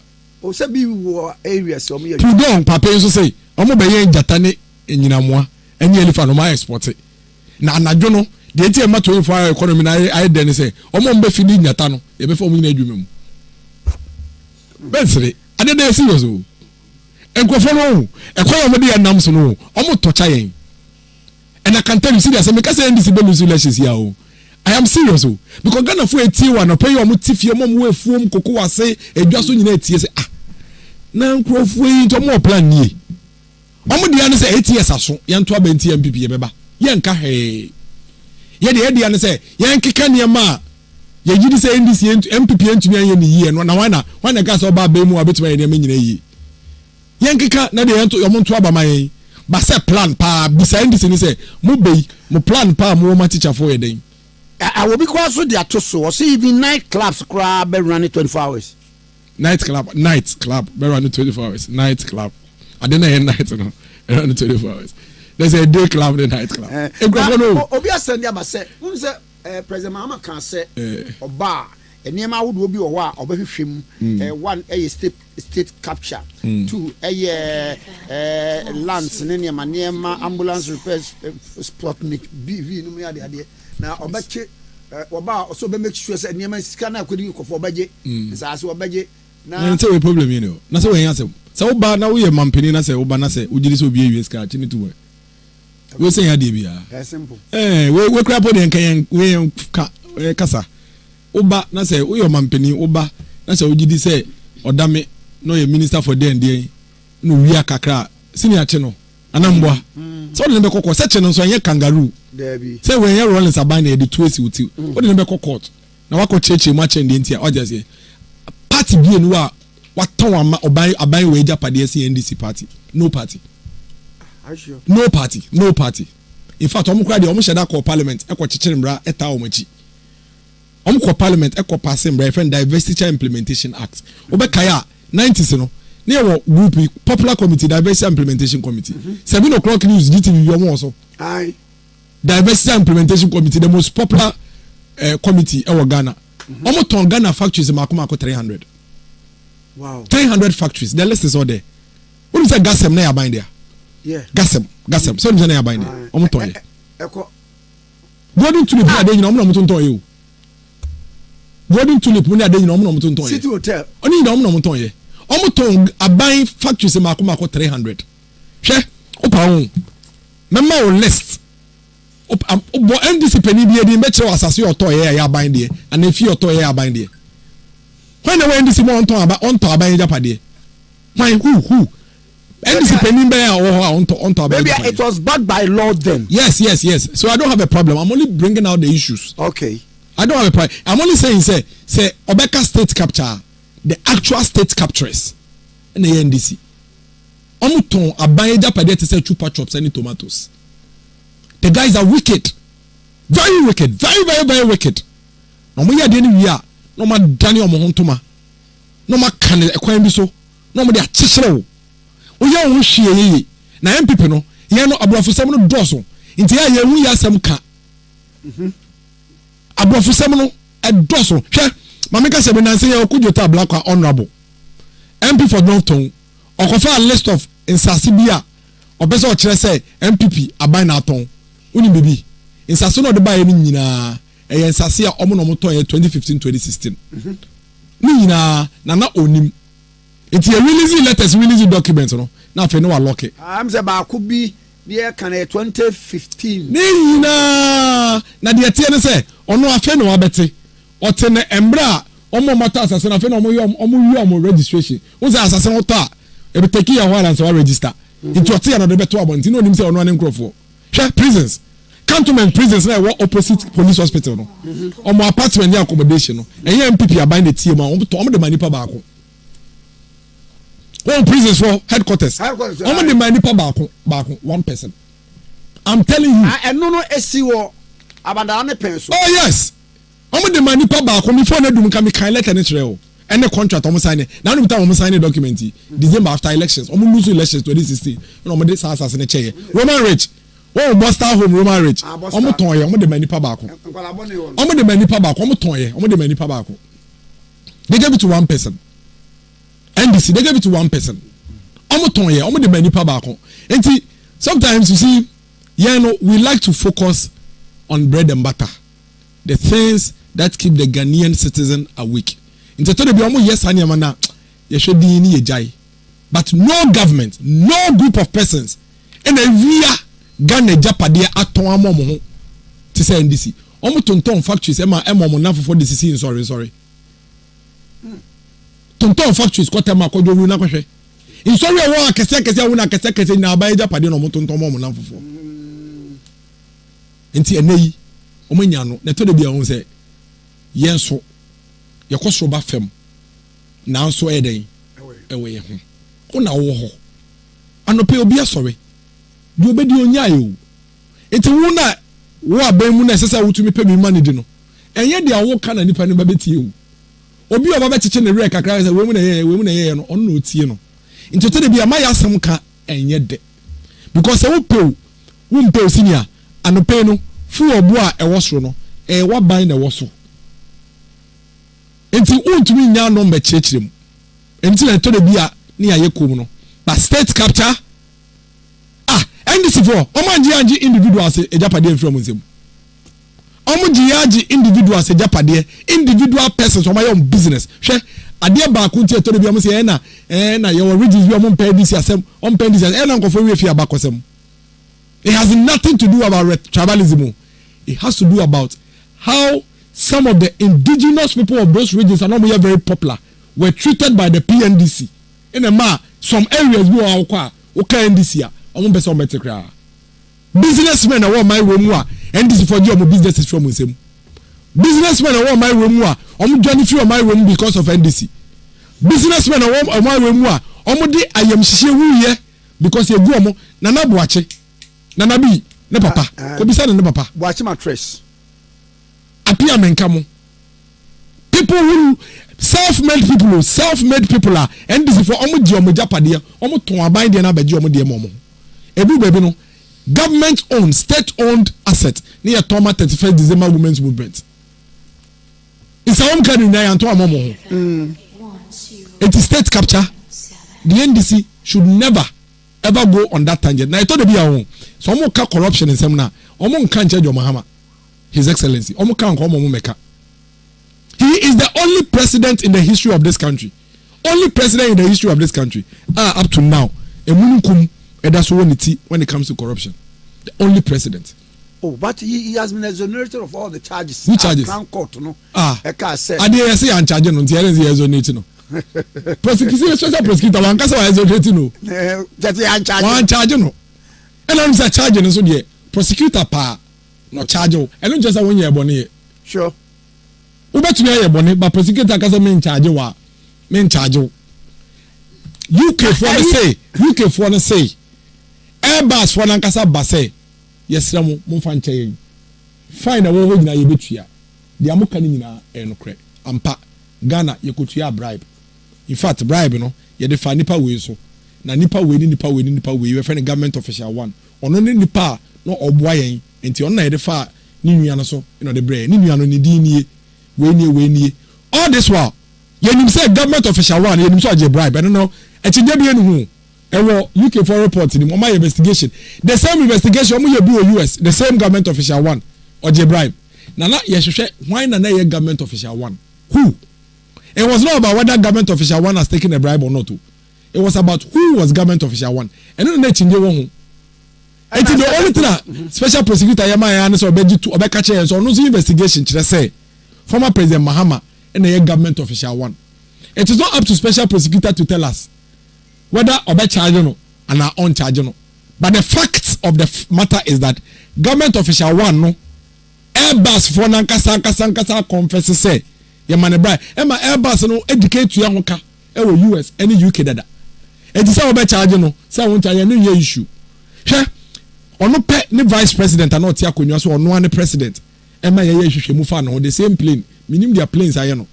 o se bi wo areas o me tudon papa nso say omo be yen jata ne enyinamoa eni elefa no ma export na anadwo no de eti e ma 24-hour economy na ai den say omo mbe fini nyata no e be fa omo nyina adwuma mu bensere ade dey serious o enkofo no ekoya omo de yanam so no omo tocha yen and I can tell you serious me ka say ndisi be lose lashes here o I am serious o because Ghana for etie wa no pay omo tifie omo mo efuom koko wase edwa so nyina etie say ah na nkrofo yi to mo plan nie omo dia ne say 8 years aso ye nto aba nti MPP ye beba ye nka he ye de dia ne say ye nkeka ne ma ye gidi say ndisi MPP ntumi anye ne yie no na wana ka so ba ba mu abetima ye ne nyina yie ye nkeka na de ye omo nto aba man ba say plan pa bisa ndisi ne say mo be mo plan pa mo ma teacher for ye den I will be quite so their so or see even night clubs crab running 24 hours. Night club, be running 24 hours. Night club. I didn't hear night no. Running 24 hours. There's a day club, the night club. Obi asend ya ba say, won say President Mahama can say oba enema wo do obi wo a obehwehwem one state capture, two lands nema ambulance repair Sputnik BV no me ade na obache oba so be make sure say niam sika na akodi ko for obaje sa so obaje na nte we problem you know na say we yan say oba na we mampeni na say oba na say ujiri so obi ewie sika chini tu we say ya de bia simple we kra po de nkan we kasa oba na say we mampeni oba na say ujidi say odame no ye minister for den dey no wi akakra senior che no anambwa so de be kokko se che no so anye kangaroo say when you rollins aban na the twice with you what dey be court na wako cheche ma chen dey ntia o just say party bi enu a waton ama aban we japade se NDC party no party no party in fact omo kra dey omo sheda call parliament e ko chechire mra eta omo chi omo call parliament e ko pass mra friend diversity implementation act obekaya 90s no na e group popular committee diversity implementation committee 7 o'clock news GTV yo mo so aye diversity implementation committee the most popular committee in Ghana. Almost ton Ghana factories in Makumako 300. Wow. 300 factories. The list is all there. What is that gasem na yabain there? Yeah. Gasem. So na yabain there. Almost ton ye. Eko. Golden tulip na de nyina omo ton ye. Golden tulip na de nyina omo ton ye. City Hotel. Oni nyina omo ton ye. Almost ton abain factories in Makumako 300. Hwe opa won. Mema o list bo NDC pani bi edi meche asase oto ye ya ban de and if you oto ye ya ban de when the NDC mo onto aban japade when who NDC pani be ya onto aban maybe it was backed by law then. Yes so I don't have a problem. I'm only bringing out the issues. Okay, I don't have a problem. I'm only saying say Obeka state capture the actual state captures in the NDC omuton aban japade to say chupa chops and tomatoes. The guys are wicked. Very wicked. Very wicked. No mo ya de ni wi a, no ma dani omo hontoma. No ma kan ekwan bi so. No mo de achichire wo. O ya wo hwie yi. Na MPP no, ye no abrofusem no doso. Nti ya ye hu ya asem ka. Abrofusem no e doso. Hwe, ma me ka se be nanse ye okudjota black honorable. MP for Northtown. Okofa a list of insasi bi a obese o kire say MPP aban na aton. Uni baby insase no de ba ye ni nyina e insase a omo no moto ye 2015 2016 ni nyina na onim It's a releasing letters, releasing documents, no. Now if you know I lock it. I'm saying about could be the kind of 2015. Na the atene say ono afa no abete. Otene embra omo mata asase na afa no omo registration. Wo say asase no to a e be take your while and so register. It what ya no de beto abonti no nim say ono ane nkrofo. Hwe prisons. Cantonment prisons na we opposite police hospital no. Omo apartment ya accommodation no. Enye MPP aban the team omo de manipa baako. One prisons for headquarters. Omo de manipa baako one person. I'm telling you. And no esi wo abanda ne penso. Oh yes. Omo de manipa baako before na dum ka me kan letter ne kire o. Any contract omo sign. Na no time omo sign document December after elections. Omo lose elections 2016. You know omo de sasa ne chair. Roman Rich. Oh, Buster home Roman Rich. Omo ton ye, omo de manipa baako. Omo de manipa baako, omo ton ye, omo de manipa baako. They gave it to one person. NDC, they gave it to one person. Omo ton ye, omo de manipa baako. Enti sometimes you see, yeah, no, we like to focus on bread and butter. The things that keep the Ghanaian citizen awake. Into to be omo yes anya mana, ye should di ni ye jai. But no government, no group of persons in a real Ghana Japade aton amomo ho ti say NDC omo tonton factories ema omo nafofo DCC sorry tonton factories kwata ma kojo ru na kwhwe in sorry wo akese wo na akese na aban Japade no omo tonton omo nafofo enti eneyi omo nya no na to de bia ho say yenso yekoso ba fam na nso eden ewe ye ho ona wo ho anope obi asori di obedi onyayo enti wo na wo aban mu na sesa wotumi pe bi manage no enye de awo ka na nipa ne ba betie wo obi oba be cheche ne rek akra say we mu na ye no on na otie no enti to de bi ama ya asem ka enye de because wo mpe senior anope no fu obo a ewo soro no wa ban na ewo so enti wontumi nya no mbe chechirem enti na to de bi a ne aye kom no but state capture NDC for omanji individuals ejapade from nsem omanji individuals ejapade individual persons o my own business hwe ade ba ko ntie to de bi am say na your regions bi am pay this asem on pay this na nkofo we fi abakosem. It has nothing to do about tribalism. It has to do about how some of the indigenous people of those regions are not very popular were treated by the PNDC in some areas we are okay NDC businessmen are my room and this for your businesses from him. Businessmen are my room journey through my room because of NDC. Businessmen are my room I am here because you go nana boache nana bi ne papa ko bisa ne papa boache mattress apia menkamo people who self-made people are NDC for omo japade omo ton aban de na baji omo de momo ebu baby no government owned state owned asset near Toma 31st December women's movement it's a home country na yanto amomo it is state capture. The NDC should never ever go on that tangent na ito de bi ahun so omo ka corruption in sem na omo nka nche jo Mahama his excellency omo ka nko omo meka. He is the only president in the history of this country up to now emunukum edaso woniti when it comes to corruption, the only president. Oh, but he has been exonerated of all the charges. Which charges? Crown Court, no. Eka said. I did say I'm charging no. Tiare say exonerated no. Prosecutor, special prosecutor, one kasa exonerated no. That he am charging. One charge no. And I'm say charging so there. Prosecutor pa no charge o. And not just a 1 year boni. Sure. Ubetumi aye boni, but prosecutor kasa me charge wa. Me charge o. UK for no say. Airbus for nankasa base. Yes, Ramu, Monfanche. Find a way na yebetua. The Amukani nyina enokre. Ampa Ghana yekotua bribe. In fact, bribe no, ye de fa nipa we so. Na nipa we we friend government official one. Ono ne nipa no oboa yen. Enti ono na ye de fa ni nua no so, the bre. Ni nua no ni di nie. We nie. All this while, ye nim say government official one, ye nim so age bribe. I don't know. Etinje bi enu hu. UK for report in my investigation. The same investigation US, the same government official one or J bribe. Nana yeshwe why nana ye government official one? Who? It was not about whether government official one has taken a bribe or not. It was about who was government official one. And then they changed one. It is the only thing that special prosecutor Yamaya and so Beji to Obekache and so no investigation to say former President Mahama and the government official one. It is not up to special prosecutor to tell us whether Obecharge and our own charge. But the fact of the matter is that government official one no Airbus for Nankasa confess say Yamanebra Emma Airbus no educate to Yamoka US any UK dada. It is our Obecharge no say won't charge no issue. Sure. Ono pe ne vice president and not Yakonyo so ono ane president. Emma ye hwehwe mu fa no the same plane. Minim their planes aye no.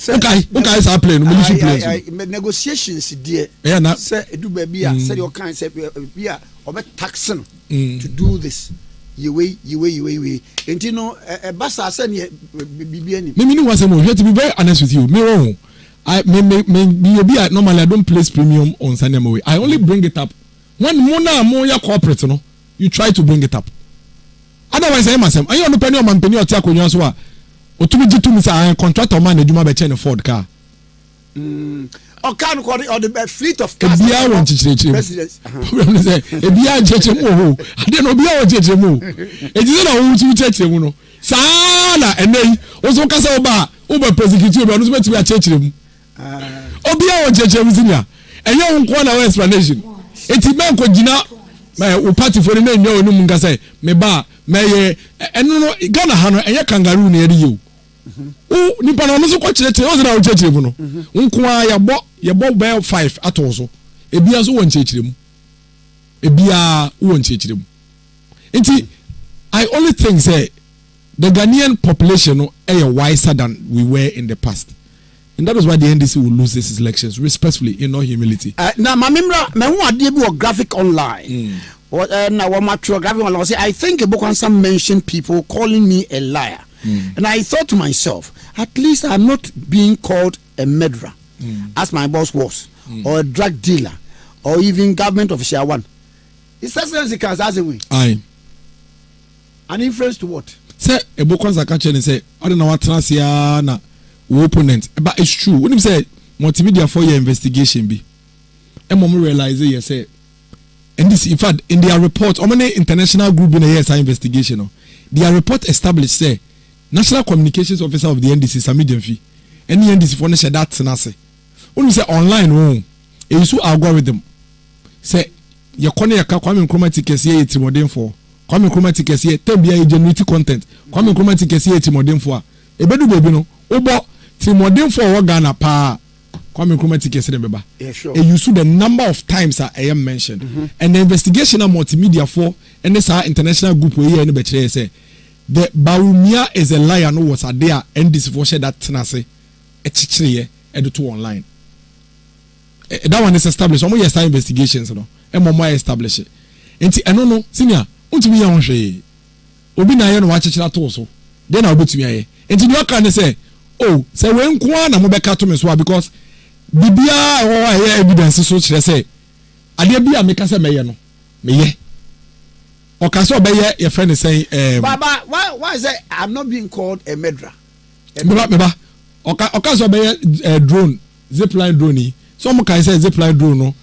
Okay, say plane, military planes. Negotiations there. Yeah, na. Say edu ba bia, say your kind say bia obe taxing to do this. You way. Enti no basa say ne bibia ni. Me was to be very honest with you. Me wrong. Normally I don't place premium on Sunday away. I only bring it up when more corporate no. You try to bring it up. Otherwise I must say, I don't penny on man penny or tia konyo so otumi jitu mi say contractor man eduma be che ne Ford car. Or can or the fleet of cars. Ebia won chichire. Problem say ebia chichire mu ho. Ade no bia won chichire mu. Ejise na wo chichire mu no. Saa na enei ozo kasa oba prosecute oba no so betimi a chichire mu. Obia won chichire mu sinia. Enye won ko na explanation. Eti ben ko gina o party for na enye onu mu nga say me ba me eno no Ghana ha no enye kangaroo na eri yo. O nipa na no so ko chichire o se na o chichire mu no. Nko a ye bo bell 5 atoso. Ebia so won chichire mu. Ebia won chichire mu. Enti I only think say the Ghanaian population no wiser than we were in the past. And that is why the NDC will lose these elections, respectfully, in all humility. Now, my graphic online. Now, graphic online. I think a book on some mentioned people calling me a liar. And I thought to myself, at least I'm not being called a murderer, as my boss was, or a drug dealer, or even government official one. It's Excellency can as a way. Aye. An influence to what? Say a book on Zakache and say, I don't know what transia opponent, but it's true. When you say multimedia for your investigation, be and mom realize you say, and this in fact in their report, how many international group in a year's investigation, their report established say National Communications Officer of the NDC Sammy gyamfy, and the NDC for share that say. When you say online, a use algorithm say your corner Kwame chromatic is here modern for Kwame chromatic is here, tell me generate content. Kwame chromatic is here modern for a bedu baby no obo modern for Ghana pa Kwame chromatic is remember. Yeah, sure. And you see the number of times I am mentioned. And the investigation of multimedia for and this international group we here in the say the Baumia is a liar no was there and this for share that say a chichire to online. That one is established. Some years investigations no and more establish it. And I don't know senior untimi ya hwe obi na ye no wa chichira to so then na obetumi aye enti you can say oh say we nko na mo beka to me so because bibia o evidence so kire say ade bia me ka say me ye no me ye o ka so be ye your friend say baba why is that I'm not being called a murderer me o ka so be ye drone zipline drone so mo kan say zipline drone no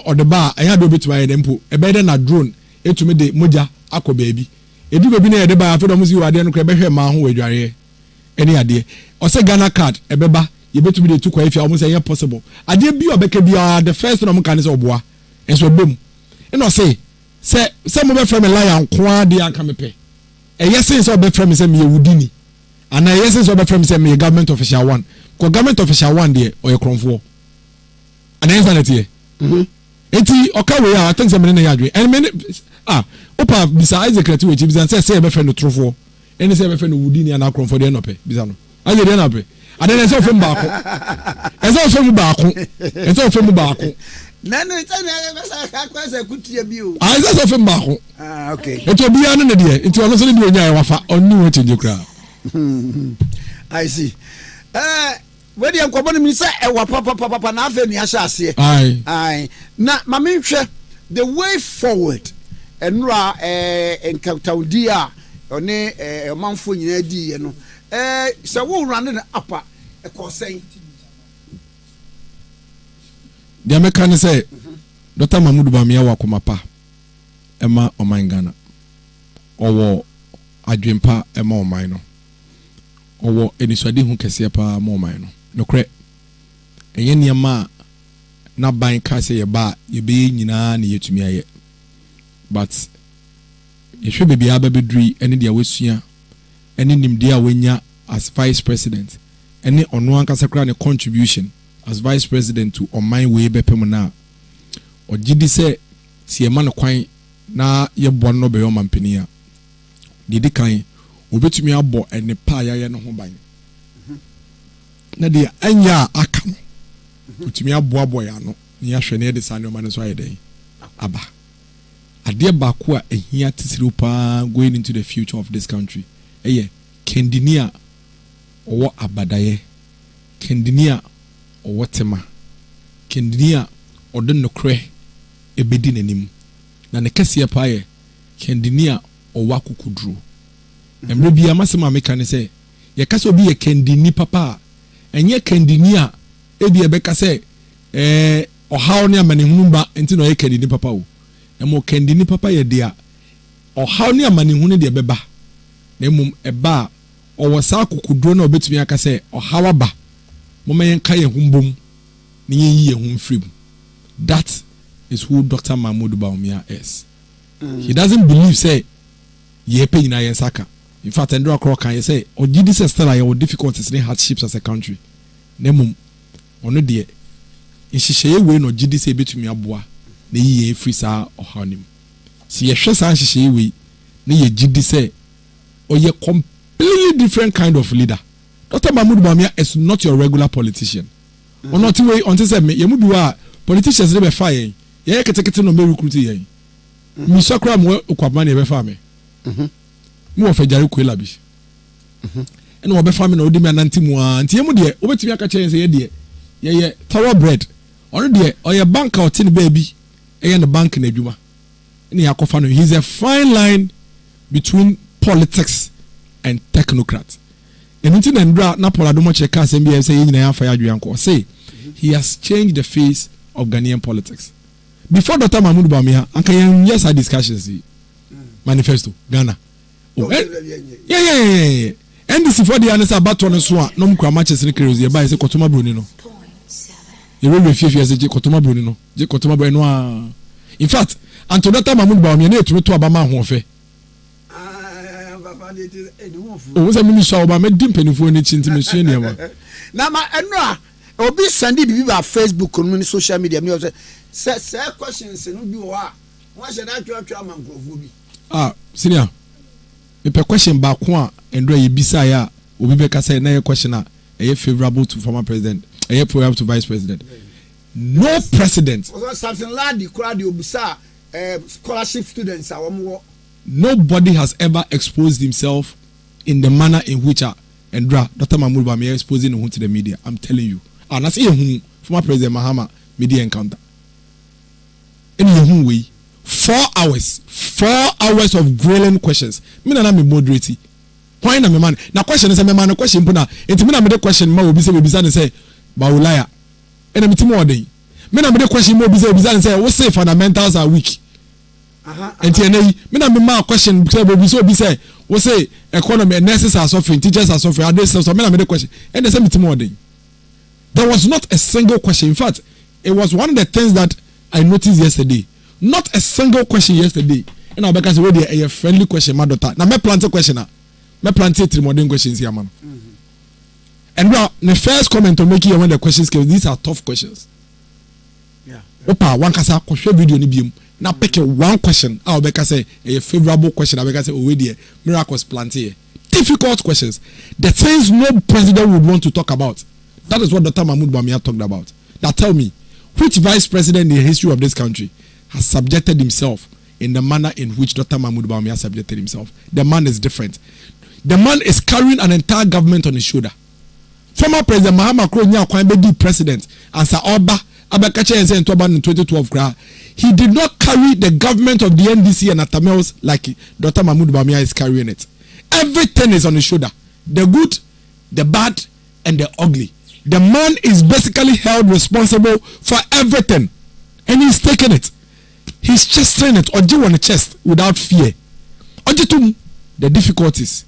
or the bar I had obetumi aye dempo e be na drone etumi de moja akọ baabi edu baabi na yede ba afedo musi wade no kra behwe ma ho wadware eni ade o se Ghana card ebeba ye betumi de tukwa ifia o mo say possible ade bi obeka bi the first no mo kan say oboa enso bem eno say mo be frame lion ko ade aka mepe eye say so be frame say me yewudini ana eye say so be frame say me government official one ko government official one de o ye kronfo ana internet here eti okawe I think say me na yadwe and me opa bisa Isaac Kreti we bisa say be friend trofo eni say be friend wudini ana kronfo de no pe bisa no aye de na pe ade say ofem baako say ofem baako nanu ita na say akwasa kutia bi o say ofem baako okay eto bia no ne de enti ono so ne de onya e wafa oni wo change kra I see where the uncommon minister papa na afa ni asha ase ai na mama hwe the way forward enra enkataudia one manfo nyina di no so wo run the upper e ko say the American say Dr. Mahmoud Bawumia wa komapa ema oman Ghana owo adwempa ema oman no owo eniswade hu kese pa ma oman no nokre enye niam na ban ka se ye ba ye be nyina na yetumi aye but yehwe bebia babedri ene dia wesua ene nimdia wenya as vice president ene ono ankasa kra ne contribution as vice president to oman we bepem na ogidi se sie ma no kwan na ye bo no be yo mampania didi kan obetumi abo ene pa ya ye no ho ban na dia anya aka no otumi abo ya no ni ahwe ne de sanu ma no so ayeden aba ade ba ko a ehia tisiru pa going into the future of this country kendinia owo abadaye kendinia owo tema kendinia odon nokre ebedi nanim na ne kase pa ye kendinia owo akukudru emre bia masema meka ne se ye kase obi ye kendini papa enye kendinia ebi ebeka se ohaw ne amanehunu ba enti no ye kendini papa o emo kendini papa ye dia ohaw ne amanehunu de beba na emum eba owo sa akukudro na obetumi aka se ohaw aba moma yen ka ye humbom ne yen yi ye humfrim. That is who Dr. Mahmoud Bawumia is. He doesn't believe say ye pay na yen saka. In fact, Andrew Akro can say ogidi se still aye difficulties ne hardships as a country na emum ono de nhihye we no gidi se betumi aboa na yiye free sa ohanim si ye hwe sa nhihye we na ye gidi se oye completely different kind of leader. Dr. Mahmoud Bawumia is not your regular politician. Ono ti we until say me ye mudu a politicians dey be fa yen ye ketekete no me recruit yen mi sakra mo okwaba na be fa me mo wo fajare kwela bi ene wo be fa me na odi me ananti mu a nti ye mu de obetumi aka chen say ye de ye thoroughbred ono de oye bank out in baby e ne bank na adwuma ene yakofa no. He's a fine line between politics and technocrat. Enti na ndra na polado mo cheka asem bi say nyina ya fa ya adwanko say he has changed the face of Ghanaian politics. Before Dr. Mahmoud Bawumia, anka yes our discussions manifesto Ghana. Yeah. And this for the answer about one so no mkwa matches ni crazy ba say Kotoma Bruni no. You really feel say Kotoma Bruni no. Je Kotoma Bruni no. In fact, and to Dr. Mahmoud Bawumia na etumi to abama ho fe. O say me so ba me dimpenifo ni chinti me sua niam. Na ma eno a obi sandi bibi ba Facebook no social media me say questions no bi wo a won she da twatwa amankofo bi senior me pe question ba ko a endro ye bisa ya obi be ka say na ye question a favorable to former president favorable to vice president. No precedent. Something like the crowd obisa scholarship students nobody has ever exposed himself in the manner in which Dr. Mahmoud Bawumia exposing him to the media. I'm telling you. And that's who former President Mahama media encounter. In your way, 4 hours of grilling questions. Me na me moderate. Why na me man? Na question is me man question puna. Enti me na me the question ma obi say ba ulaya. Ena me timo odin. Me na me the question ma obi say what say fundamentals are weak. Enti enei me na me ma question obi say what say economy nurses are suffering, teachers are suffering, others so me na me the question. And they say me timo odin. There was not a single question. In fact, it was one of the things that I noticed yesterday. Not a single question yesterday. And I because we dey a friendly question, my daughter. Now me plant a question na. Me plant 3 modern questions here, man. And now the first comment to make you when the questions came, these are tough questions. Yeah. Opa, one kasa question video ni biom. Now pick one question. I will say a favorable question. I will say oh we dey miracles plant here. Difficult questions. The things no president would want to talk about. That is what Dr. Mahmoud Bawumia talked about. Now tell me, which vice president in the history of this country has subjected himself in the manner in which Dr. Mahmoud Bawumia subjected himself? The man is different. The man is carrying an entire government on his shoulder. Former President Mahama Kronya Kwambedi president and Sir Oba Abakache and in 2012. He did not carry the government of the NDC and Atamels like Dr. Mahmoud Bawumia is carrying it. Everything is on his shoulder. the good, the bad, and the ugly. The man is basically held responsible for everything, and he's taking it. He's chesting it, or on the chest without fear. The difficulties,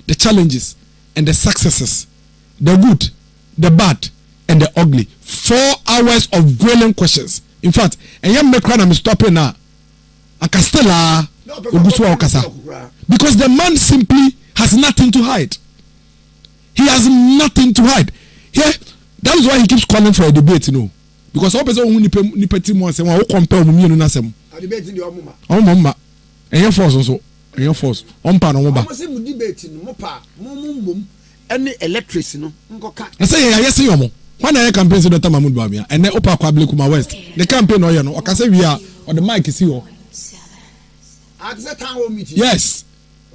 the challenges, and the successes, the good, the bad, and the ugly. 4 hours of grilling questions. In fact, and young Mekran, I'm stopping now. Because the man simply has nothing to hide. He has nothing to hide. Yeah, that is why he keeps calling for a debate, you know. Because all person who ni peti mo say who compare me no nasem. A debate in the omuma. Omuma. Enye force also. Enye force. Ompa no mo ba. Mo say mu debate no mo pa mo any electricity no nkoka. I say ya yes yomo. When I campaign say Dr. Mahmoud Bawumia and opa kwabele kuma west. The campaign no no. Oka say we are on the mic is here. At that time we meeting. Yes.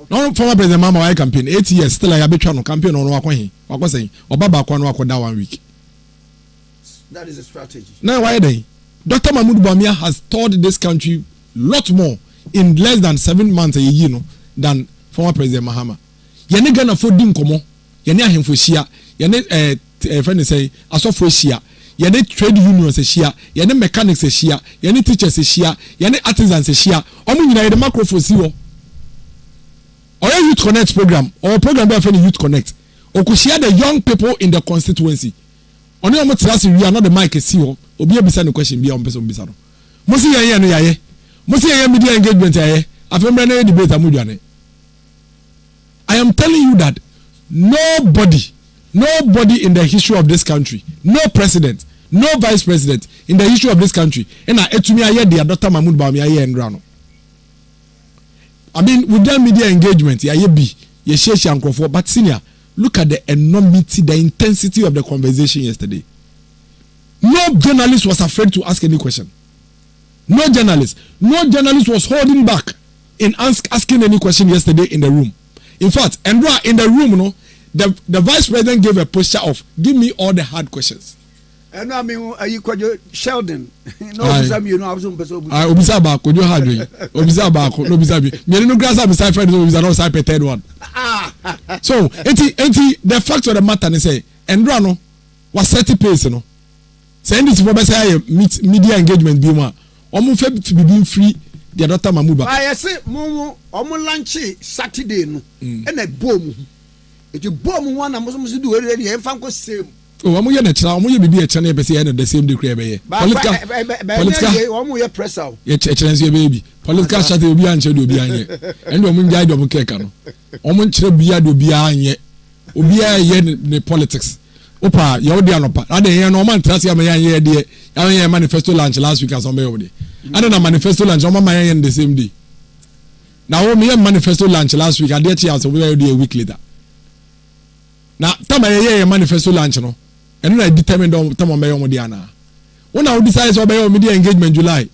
No former president mama why campaign 8 years still I betwa no campaign no wakwa wakwa say obaba akwa no akoda 1 week. That is a strategy. Now why then? Dr. Mahmoud Bawumia has taught this country lot more in less than 7 months a year no than former president Mahama. Yene Ghana for dim komo, yene ahemfo hia, yene friend say asofo hia, yene trade unions hia, yene mechanics hia, yene teachers hia, yene artisans hia. Omo nyina yede microphone si ho. Or Youth Connect program or program by Youth Connect. Or could share the young people in the constituency. Only on we are not the mic see ho. Obi ebisa no question be on person bisa no. Mosi ye no yaye. Mosi ye media engagement yaye. Afemre na debate amuduane. I am telling you that nobody in the history of this country, no president, no vice president in the history of this country, and etumi aye the Dr. Mahmoud Bawumia aye endra no. I mean, with that media engagement, but senior, look at the enormity, the intensity of the conversation yesterday. No journalist was afraid to ask any question. No journalist was holding back in asking any question yesterday in the room. In fact, in the room, no, the vice president gave a posture of give me all the hard questions. And I mean, you call you Sheldon. No, you know, I was on person. I observe could you hard observe no observe. Me no grass am side friend is not side third one. So, the fact of the matter is say Endra no was 30 pace no. Say this for say media engagement be ma. Omo fe to be being free the Dr. Mahmoud. I say omo lunch Saturday no. And a bomb. It you bomb one am so do already e fan ko same. Oh, I'm going to try. I'm going to be a channel the same degree. Political, I'm press out. Yes, baby. Political strategy will be answered. Will be anye. And we will guide them. Kekano. Omo chire biya do biya anye. Obiya ye ne politics. Opa, you dey anopa. Ade ye no man trust ya me ye dey. Ya ye manifesto launch last week as on be over. Ade na manifesto launch o man ye the same day. Now me manifesto launch last week. Ade chi as we dey a week later. Now time ye manifesto launch no. And I determined on time on my own Diana. When I decide to obey media engagement July,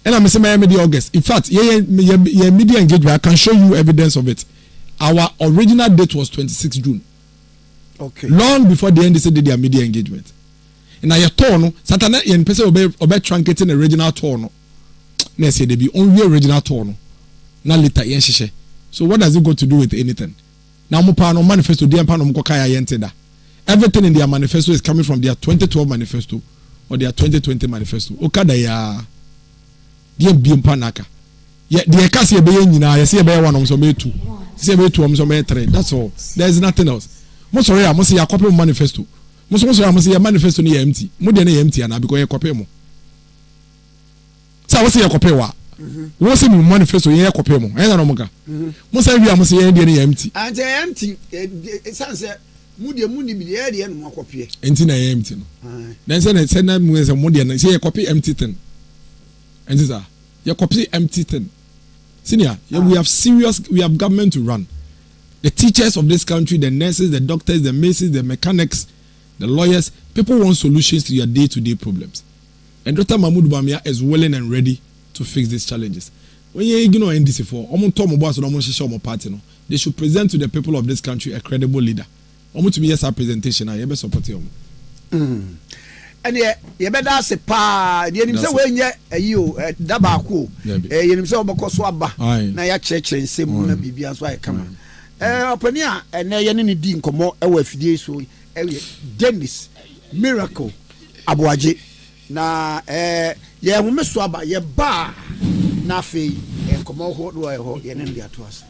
and I'm saying media August. In fact, media engagement, I can show you evidence of it. Our original date was 26 June. Okay. Long before the NDC did their media engagement. And I told no, Satana in person obey truncating the original tour no. Next year they be only original tour no. Now later yen. So what does it got to do with anything? Now mo pa no manifesto dey pa no mo kaya yenteda. Everything in their manifesto is coming from their 2012 manifesto or their 2020 manifesto. Okada ya die biempa naka. Yeah, the case ye be nyina, ye say be one om so be two. Say be two om so be three. That's all. There is nothing else. Mo sorry, mo say ya copy manifesto. Mo sorry, mo say ya manifesto ni empty. Mo de na empty na because ye copy mo. Say wo say ya copy wa. Wo say mo manifesto ye copy mo. E na no mo ka. Mo say wi am say ye de na empty. And empty. It sounds mudi bi dey no makopie enti na empty no then say na mu say mudi na say copy empty thing enti sir you copy empty thing senior we have government to run. The teachers of this country, the nurses, the doctors, the masons, the mechanics, the lawyers, people want solutions to your day-to-day problems, and Dr. Mahmoud Bawumia is willing and ready to fix these challenges. When you ignore NDC for party no, they should present to the people of this country a credible leader. To be a presentation, I support him. And you better say, pa, the enemy say, when you Dabaco, you himself because Swaba, Naya Church and Simon Bibias, why come. opani a ene ye ne ne di nkomo e wa afidie so e Dennis Miracle aboagye na ye home so aba ye ba na fe nkomo ho do ho ye ne ndi ato ase.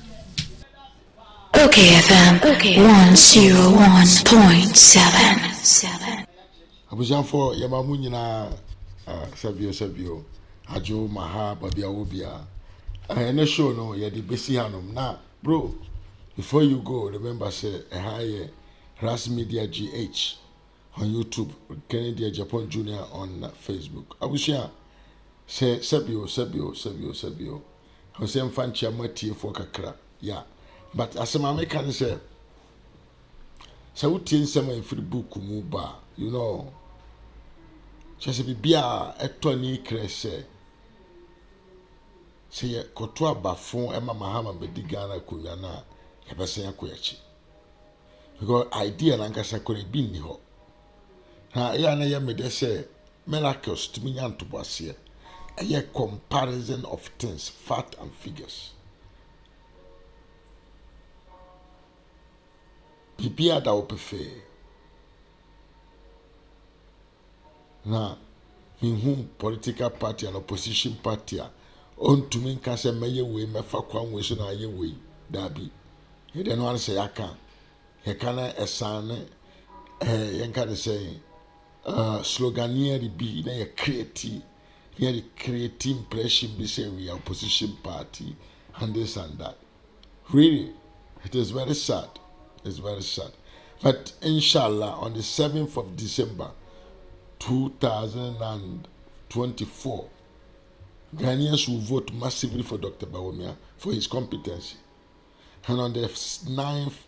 Okay FM 101.7. Abujanfo yamamu nyina sabio ajo maha babia obia ene show no ye de besi hanom na bro before you go remember say high RAZ Media GH on YouTube, Kennedy Japan Junior on Facebook. Abushia say sabio I was saying fan chamati for kakra yeah but as a mama can say so tin some in free book mu ba you know just be bia etoni krese say koto abafon ema mahama bedi Ghana kunya na yebese yakoyachi because idea na nkasa kore bi ni ho ha ya na ya mede say miracles to me nyanto bose a comparison of things fact and figures bibia da opefe na minhu political party and opposition party on to me kase meye we mefa kwan we so na ye we dabi he de no an say aka he kana esane yen ka de say sloganier bi na ye create impression be say we are opposition party and this and that. Really, it is very sad. It's very sad. But inshallah, on the 7th of December 2024, Ghanaians will vote massively for Dr. Bawumia for his competency. And on the 9th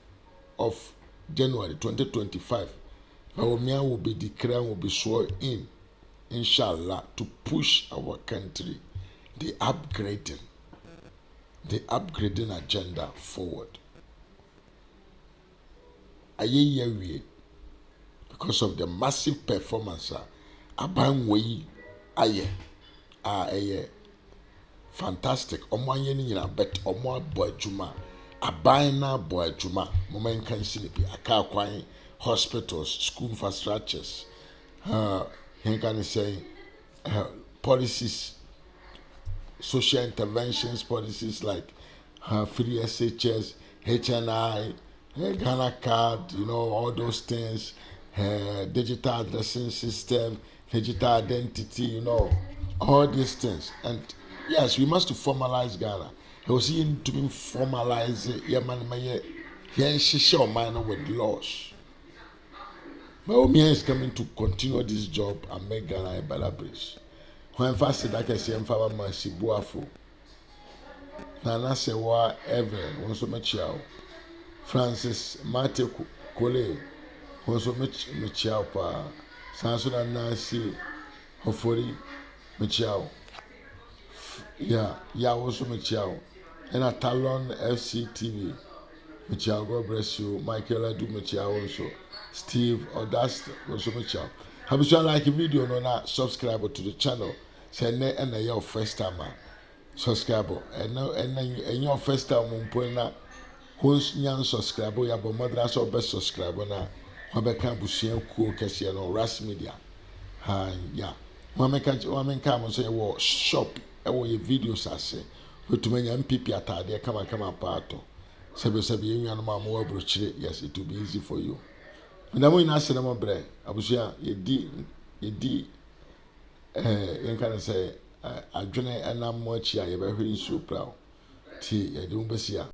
of January 2025, Bawumia will be declared, will be sworn in, inshallah, to push our country, the upgrading agenda forward. Because of the massive performance, aban way aye fantastic. Omwanye ni nyina bet omwa boy juma aban na boy juma moment kan silipi aka kwan hospitals, school infrastructures, he can say policies, social interventions policies like free SHS, HNI, Ghana card, you know, all those things, digital addressing system, digital identity, you know, all these things. And yes, we must formalize Ghana. I was seeing to be formalize with laws. Maumia is coming to continue this job and make Ghana a better place. When first said that I say Mfama Masibuafo, Nana Sewa Ever, once much Francis Mate Kole, once much pa, Sansuna Nancy, Hofori, Michao. Yeah, also Michao. And a Talon FCTV, Michao, God bless you. Michael Adu Michao also. Steve Audacity also Michao. Have you like a video no na subscribe to the channel? Say ne and your first time subscribe and your first time na host nyan subscribe ya bo madrasa or best subscribe na wabeka busia ku kese no RAZ Media ha ya wamenka mo say wo shop e wo ye videos ase wetumanya MPP atade kama paato sebe yenwa no ma mo abrochire. Yes, it will be easy for you. Ndamu ina se na mo bre abusia yedi yen kan say adwene enam mo achi a ye be hwiri nsu prawo ti yedi mo besia